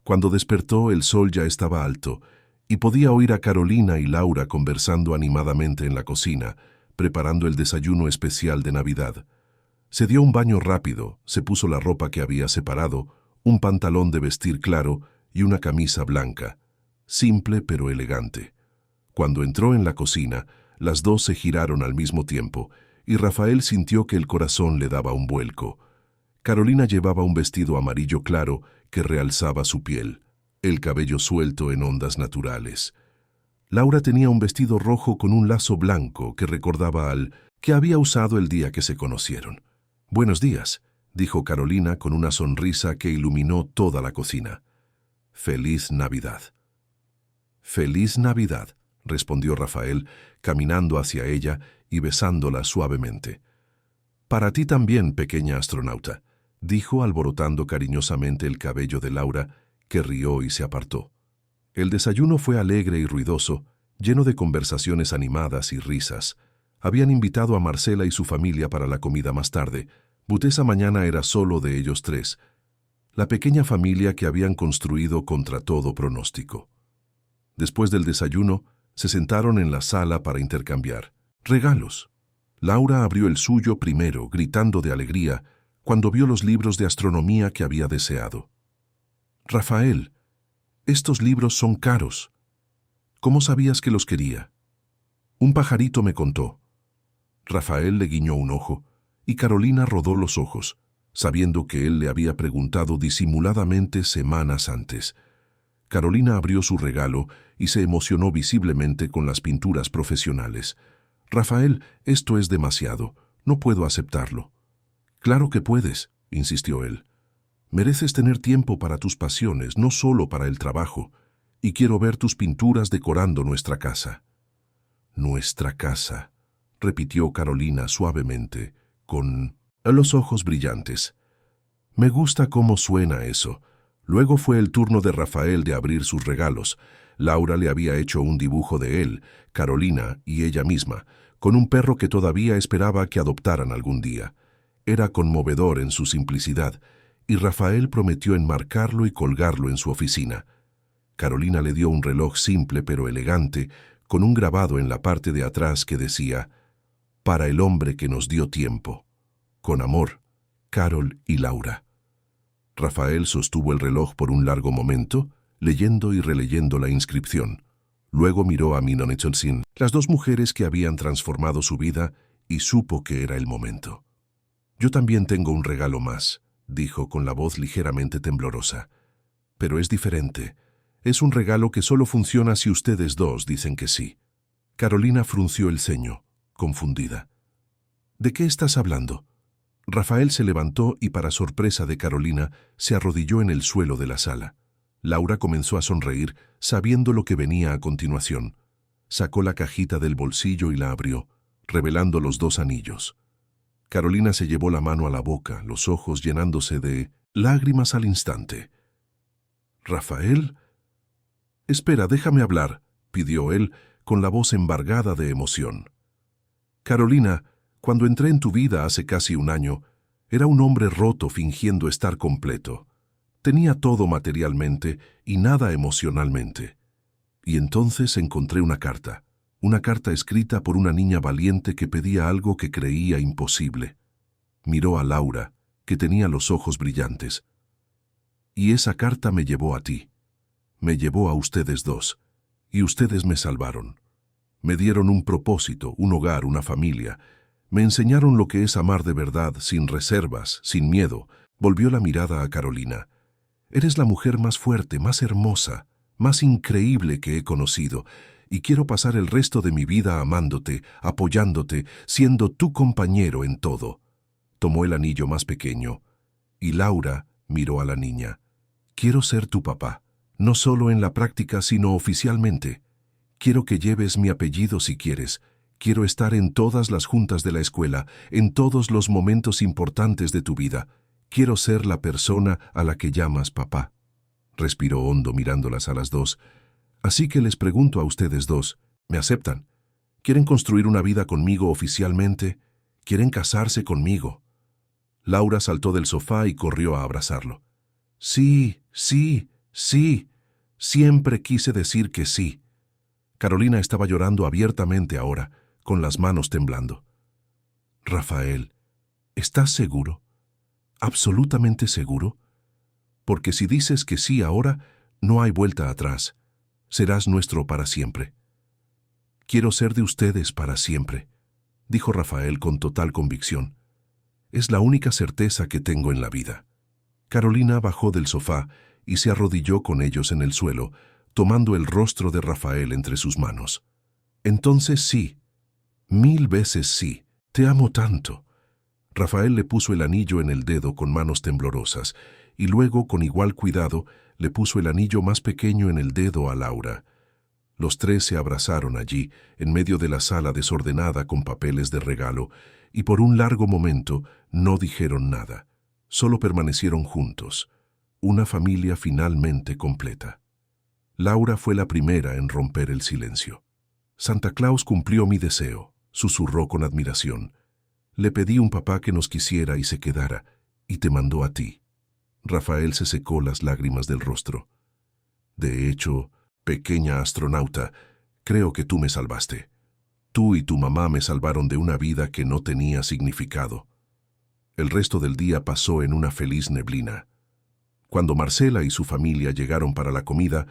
Cuando despertó, el sol ya estaba alto, y podía oír a Carolina y Laura conversando animadamente en la cocina, preparando el desayuno especial de Navidad. Se dio un baño rápido, se puso la ropa que había separado, un pantalón de vestir claro y una camisa blanca, simple pero elegante. Cuando entró en la cocina, las dos se giraron al mismo tiempo, y Rafael sintió que el corazón le daba un vuelco. Carolina llevaba un vestido amarillo claro que realzaba su piel, el cabello suelto en ondas naturales. Laura tenía un vestido rojo con un lazo blanco que recordaba al que había usado el día que se conocieron. «Buenos días», dijo Carolina con una sonrisa que iluminó toda la cocina. «Feliz Navidad». «Feliz Navidad», respondió Rafael, caminando hacia ella y besándola suavemente. «Para ti también, pequeña astronauta», dijo alborotando cariñosamente el cabello de Laura, que rió y se apartó. El desayuno fue alegre y ruidoso, lleno de conversaciones animadas y risas. Habían invitado a Marcela y su familia para la comida más tarde, but esa mañana era solo de ellos tres, la pequeña familia que habían construido contra todo pronóstico. Después del desayuno, se sentaron en la sala para intercambiar regalos. Laura abrió el suyo primero, gritando de alegría, cuando vio los libros de astronomía que había deseado. «Rafael, estos libros son caros. ¿Cómo sabías que los quería?» «Un pajarito me contó». Rafael le guiñó un ojo, y Carolina rodó los ojos, sabiendo que él le había preguntado disimuladamente semanas antes. Carolina abrió su regalo y se emocionó visiblemente con las pinturas profesionales. «Rafael, esto es demasiado. No puedo aceptarlo». «Claro que puedes», insistió él. «Mereces tener tiempo para tus pasiones, no solo para el trabajo, y quiero ver tus pinturas decorando nuestra casa». «Nuestra casa», repitió Carolina suavemente, con los ojos brillantes. «Me gusta cómo suena eso». Luego fue el turno de Rafael de abrir sus regalos. Laura le había hecho un dibujo de él, Carolina y ella misma, con un perro que todavía esperaba que adoptaran algún día. Era conmovedor en su simplicidad, y Rafael prometió enmarcarlo y colgarlo en su oficina. Carolina le dio un reloj simple pero elegante, con un grabado en la parte de atrás que decía: «Para el hombre que nos dio tiempo. Con amor, Carol y Laura». Rafael sostuvo el reloj por un largo momento, leyendo y releyendo la inscripción. Luego miró a Minonetsolsin, las dos mujeres que habían transformado su vida, y supo que era el momento. «Yo también tengo un regalo más», dijo con la voz ligeramente temblorosa. «Pero es diferente. Es un regalo que solo funciona si ustedes dos dicen que sí». Carolina frunció el ceño, confundida. «¿De qué estás hablando?» Rafael se levantó y, para sorpresa de Carolina, se arrodilló en el suelo de la sala. Laura comenzó a sonreír, sabiendo lo que venía a continuación. Sacó la cajita del bolsillo y la abrió, revelando los 2 anillos. Carolina se llevó la mano a la boca, los ojos llenándose de lágrimas al instante. «¿Rafael?» «Espera, déjame hablar», pidió él, con la voz embargada de emoción. «Carolina, cuando entré en tu vida hace casi un año, era un hombre roto fingiendo estar completo. Tenía todo materialmente y nada emocionalmente. Y entonces encontré una carta escrita por una niña valiente que pedía algo que creía imposible. Miró a Laura, que tenía los ojos brillantes. Y esa carta me llevó a ti. Me llevó a ustedes dos. Y ustedes me salvaron. Me dieron un propósito, un hogar, una familia. Me enseñaron lo que es amar de verdad, sin reservas, sin miedo». Volvió la mirada a Carolina. «Eres la mujer más fuerte, más hermosa, más increíble que he conocido, y quiero pasar el resto de mi vida amándote, apoyándote, siendo tu compañero en todo». Tomó el anillo más pequeño, y Laura miró a la niña. «Quiero ser tu papá, no solo en la práctica, sino oficialmente. Quiero que lleves mi apellido si quieres. Quiero estar en todas las juntas de la escuela, en todos los momentos importantes de tu vida. Quiero ser la persona a la que llamas papá». Respiró hondo mirándolas a las dos. «Así que les pregunto a ustedes dos, ¿me aceptan? ¿Quieren construir una vida conmigo oficialmente? ¿Quieren casarse conmigo?» Laura saltó del sofá y corrió a abrazarlo. «Sí, sí, sí. Siempre quise decir que sí». Carolina estaba llorando abiertamente ahora, con las manos temblando. «Rafael, ¿estás seguro? ¿Absolutamente seguro? Porque si dices que sí ahora, no hay vuelta atrás. Serás nuestro para siempre». «Quiero ser de ustedes para siempre», dijo Rafael con total convicción. «Es la única certeza que tengo en la vida». Carolina bajó del sofá y se arrodilló con ellos en el suelo, tomando el rostro de Rafael entre sus manos. «Entonces sí, 1000 veces sí, te amo tanto». Rafael le puso el anillo en el dedo con manos temblorosas, y luego, con igual cuidado, le puso el anillo más pequeño en el dedo a Laura. Los 3 se abrazaron allí, en medio de la sala desordenada con papeles de regalo, y por un largo momento no dijeron nada. Solo permanecieron juntos, una familia finalmente completa. Laura fue la primera en romper el silencio. «Santa Claus cumplió mi deseo», susurró con admiración. «Le pedí un papá que nos quisiera y se quedara, y te mandó a ti». Rafael se secó las lágrimas del rostro. «De hecho, pequeña astronauta, creo que tú me salvaste. Tú y tu mamá me salvaron de una vida que no tenía significado». El resto del día pasó en una feliz neblina. Cuando Marcela y su familia llegaron para la comida,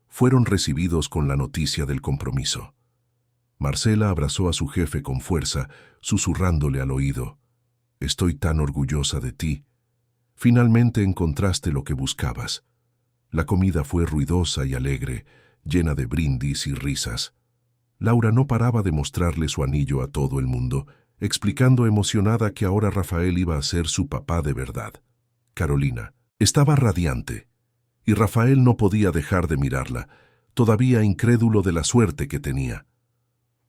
fueron recibidos con la noticia del compromiso. Marcela abrazó a su jefe con fuerza, susurrándole al oído: «Estoy tan orgullosa de ti. Finalmente encontraste lo que buscabas». La comida fue ruidosa y alegre, llena de brindis y risas. Laura no paraba de mostrarle su anillo a todo el mundo, explicando emocionada que ahora Rafael iba a ser su papá de verdad. Carolina estaba radiante, y Rafael no podía dejar de mirarla, todavía incrédulo de la suerte que tenía.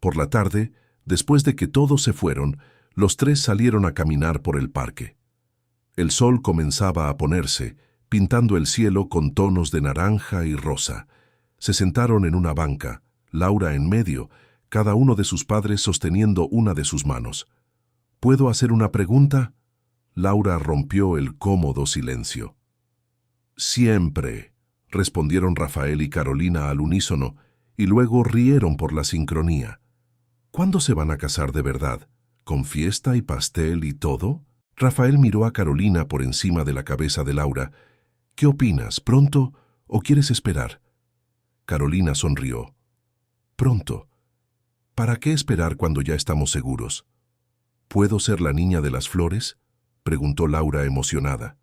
Por la tarde, después de que todos se fueron, los 3 salieron a caminar por el parque. El sol comenzaba a ponerse, pintando el cielo con tonos de naranja y rosa. Se sentaron en una banca, Laura en medio, cada uno de sus padres sosteniendo una de sus manos. «¿Puedo hacer una pregunta?» Laura rompió el cómodo silencio. «Siempre», respondieron Rafael y Carolina al unísono, y luego rieron por la sincronía. «¿Cuándo se van a casar de verdad? ¿Con fiesta y pastel y todo?» Rafael miró a Carolina por encima de la cabeza de Laura. «¿Qué opinas? ¿Pronto o quieres esperar?» Carolina sonrió. «Pronto. ¿Para qué esperar cuando ya estamos seguros?» ¿Puedo ser la niña de las flores?, preguntó Laura emocionada.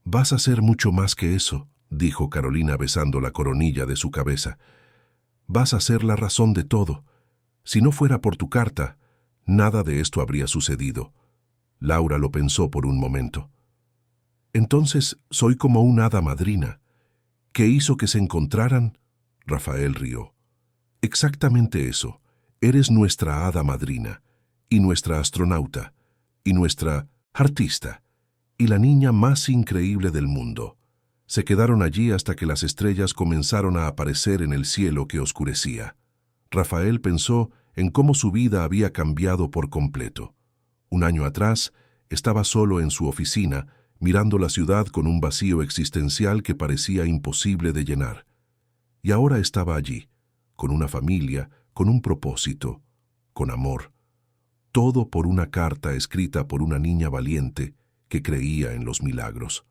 Vas a ser mucho más que eso, dijo Carolina besando la coronilla de su cabeza. Vas a ser la razón de todo. Si no fuera por tu carta, nada de esto habría sucedido. Laura lo pensó por un momento. Entonces soy como una hada madrina. ¿Qué hizo que se encontraran? Rafael rió. Exactamente eso. Eres nuestra hada madrina, y nuestra astronauta, y nuestra artista, y la niña más increíble del mundo. Se quedaron allí hasta que las estrellas comenzaron a aparecer en el cielo que oscurecía. Rafael pensó en cómo su vida había cambiado por completo. Un año atrás, estaba solo en su oficina, mirando la ciudad con un vacío existencial que parecía imposible de llenar. Y ahora estaba allí, con una familia, con un propósito, con amor. Todo por una carta escrita por una niña valiente que creía en los milagros.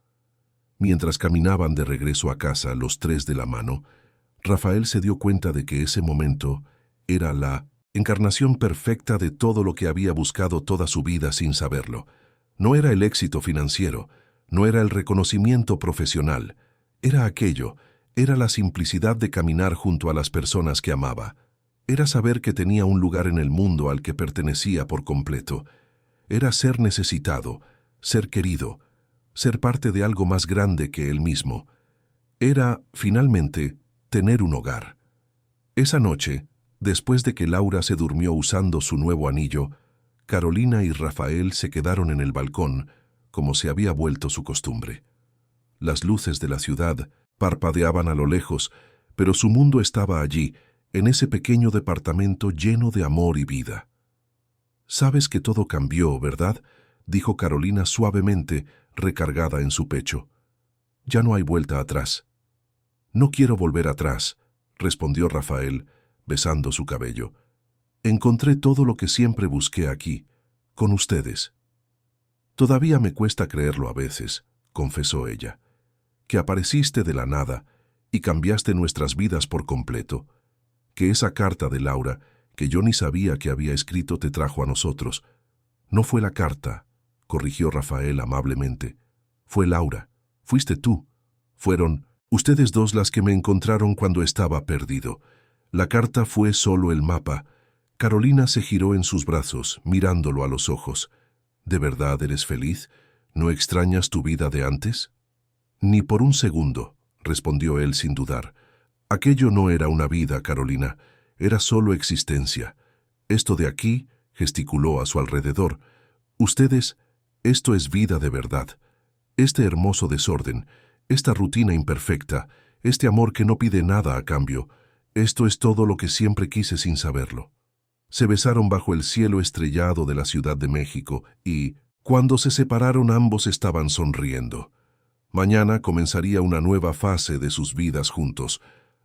Mientras caminaban de regreso a casa los tres de la mano, Rafael se dio cuenta de que ese momento era la encarnación perfecta de todo lo que había buscado toda su vida sin saberlo. No era el éxito financiero, no era el reconocimiento profesional, era aquello, era la simplicidad de caminar junto a las personas que amaba. Era saber que tenía un lugar en el mundo al que pertenecía por completo. Era ser necesitado, ser querido, ser parte de algo más grande que él mismo. Era, finalmente, tener un hogar. Esa noche, después de que Laura se durmió usando su nuevo anillo, Carolina y Rafael se quedaron en el balcón, como se había vuelto su costumbre. Las luces de la ciudad parpadeaban a lo lejos, pero su mundo estaba allí, en ese pequeño departamento lleno de amor y vida. «Sabes que todo cambió, ¿verdad?», dijo Carolina suavemente, recargada en su pecho. «Ya no hay vuelta atrás». «No quiero volver atrás», respondió Rafael, besando su cabello. «Encontré todo lo que siempre busqué aquí, con ustedes». «Todavía me cuesta creerlo a veces», confesó ella, «que apareciste de la nada y cambiaste nuestras vidas por completo, que esa carta de Laura, que yo ni sabía que había escrito, te trajo a nosotros. No fue la carta», corrigió Rafael amablemente. «Fue Laura, fuiste tú. Fueron ustedes dos las que me encontraron cuando estaba perdido. La carta fue solo el mapa». Carolina se giró en sus brazos, mirándolo a los ojos. «¿De verdad eres feliz? ¿No extrañas tu vida de antes?» «Ni por un segundo», respondió él sin dudar. «Aquello no era una vida, Carolina, era solo existencia. Esto de aquí», gesticuló a su alrededor, «ustedes, esto es vida de verdad. Este hermoso desorden, esta rutina imperfecta, este amor que no pide nada a cambio, esto es todo lo que siempre quise sin saberlo». Se besaron bajo el cielo estrellado de la Ciudad de México y, cuando se separaron, ambos estaban sonriendo. Mañana comenzaría una nueva fase de sus vidas juntos.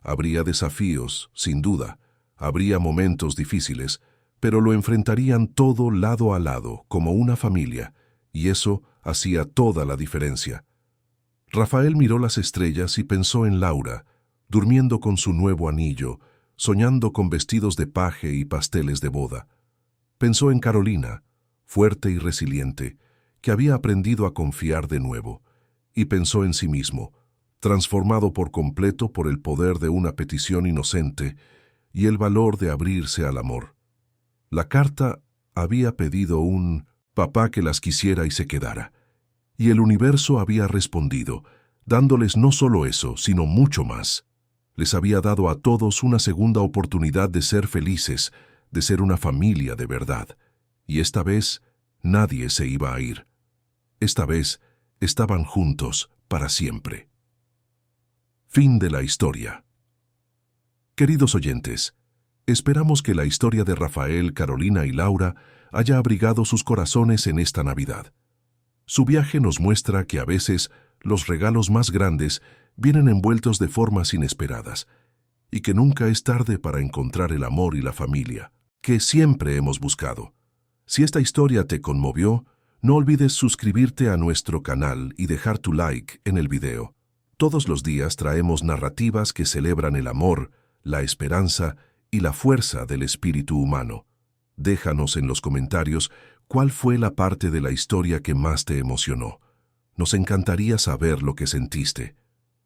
Habría desafíos, sin duda. Habría momentos difíciles, pero lo enfrentarían todo lado a lado, como una familia, y eso hacía toda la diferencia. Rafael miró las estrellas y pensó en Laura, durmiendo con su nuevo anillo, soñando con vestidos de paje y pasteles de boda. Pensó en Carolina, fuerte y resiliente, que había aprendido a confiar de nuevo, y pensó en sí mismo, transformado por completo por el poder de una petición inocente y el valor de abrirse al amor. La carta había pedido un papá que las quisiera y se quedara, y el universo había respondido, dándoles no solo eso, sino mucho más. Les había dado a todos una segunda oportunidad de ser felices, de ser una familia de verdad. Y esta vez nadie se iba a ir. Esta vez estaban juntos para siempre. Fin de la historia. Queridos oyentes, esperamos que la historia de Rafael, Carolina y Laura haya abrigado sus corazones en esta Navidad. Su viaje nos muestra que a veces los regalos más grandes vienen envueltos de formas inesperadas, y que nunca es tarde para encontrar el amor y la familia, que siempre hemos buscado. Si esta historia te conmovió, no olvides suscribirte a nuestro canal y dejar tu like en el video. Todos los días traemos narrativas que celebran el amor, la esperanza y la fuerza del espíritu humano. Déjanos en los comentarios ¿cuál fue la parte de la historia que más te emocionó? Nos encantaría saber lo que sentiste.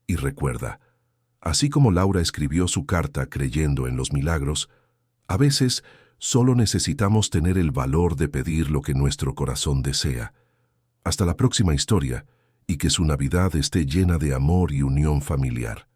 Y recuerda, así como Laura escribió su carta creyendo en los milagros, a veces solo necesitamos tener el valor de pedir lo que nuestro corazón desea. Hasta la próxima historia, y que su Navidad esté llena de amor y unión familiar.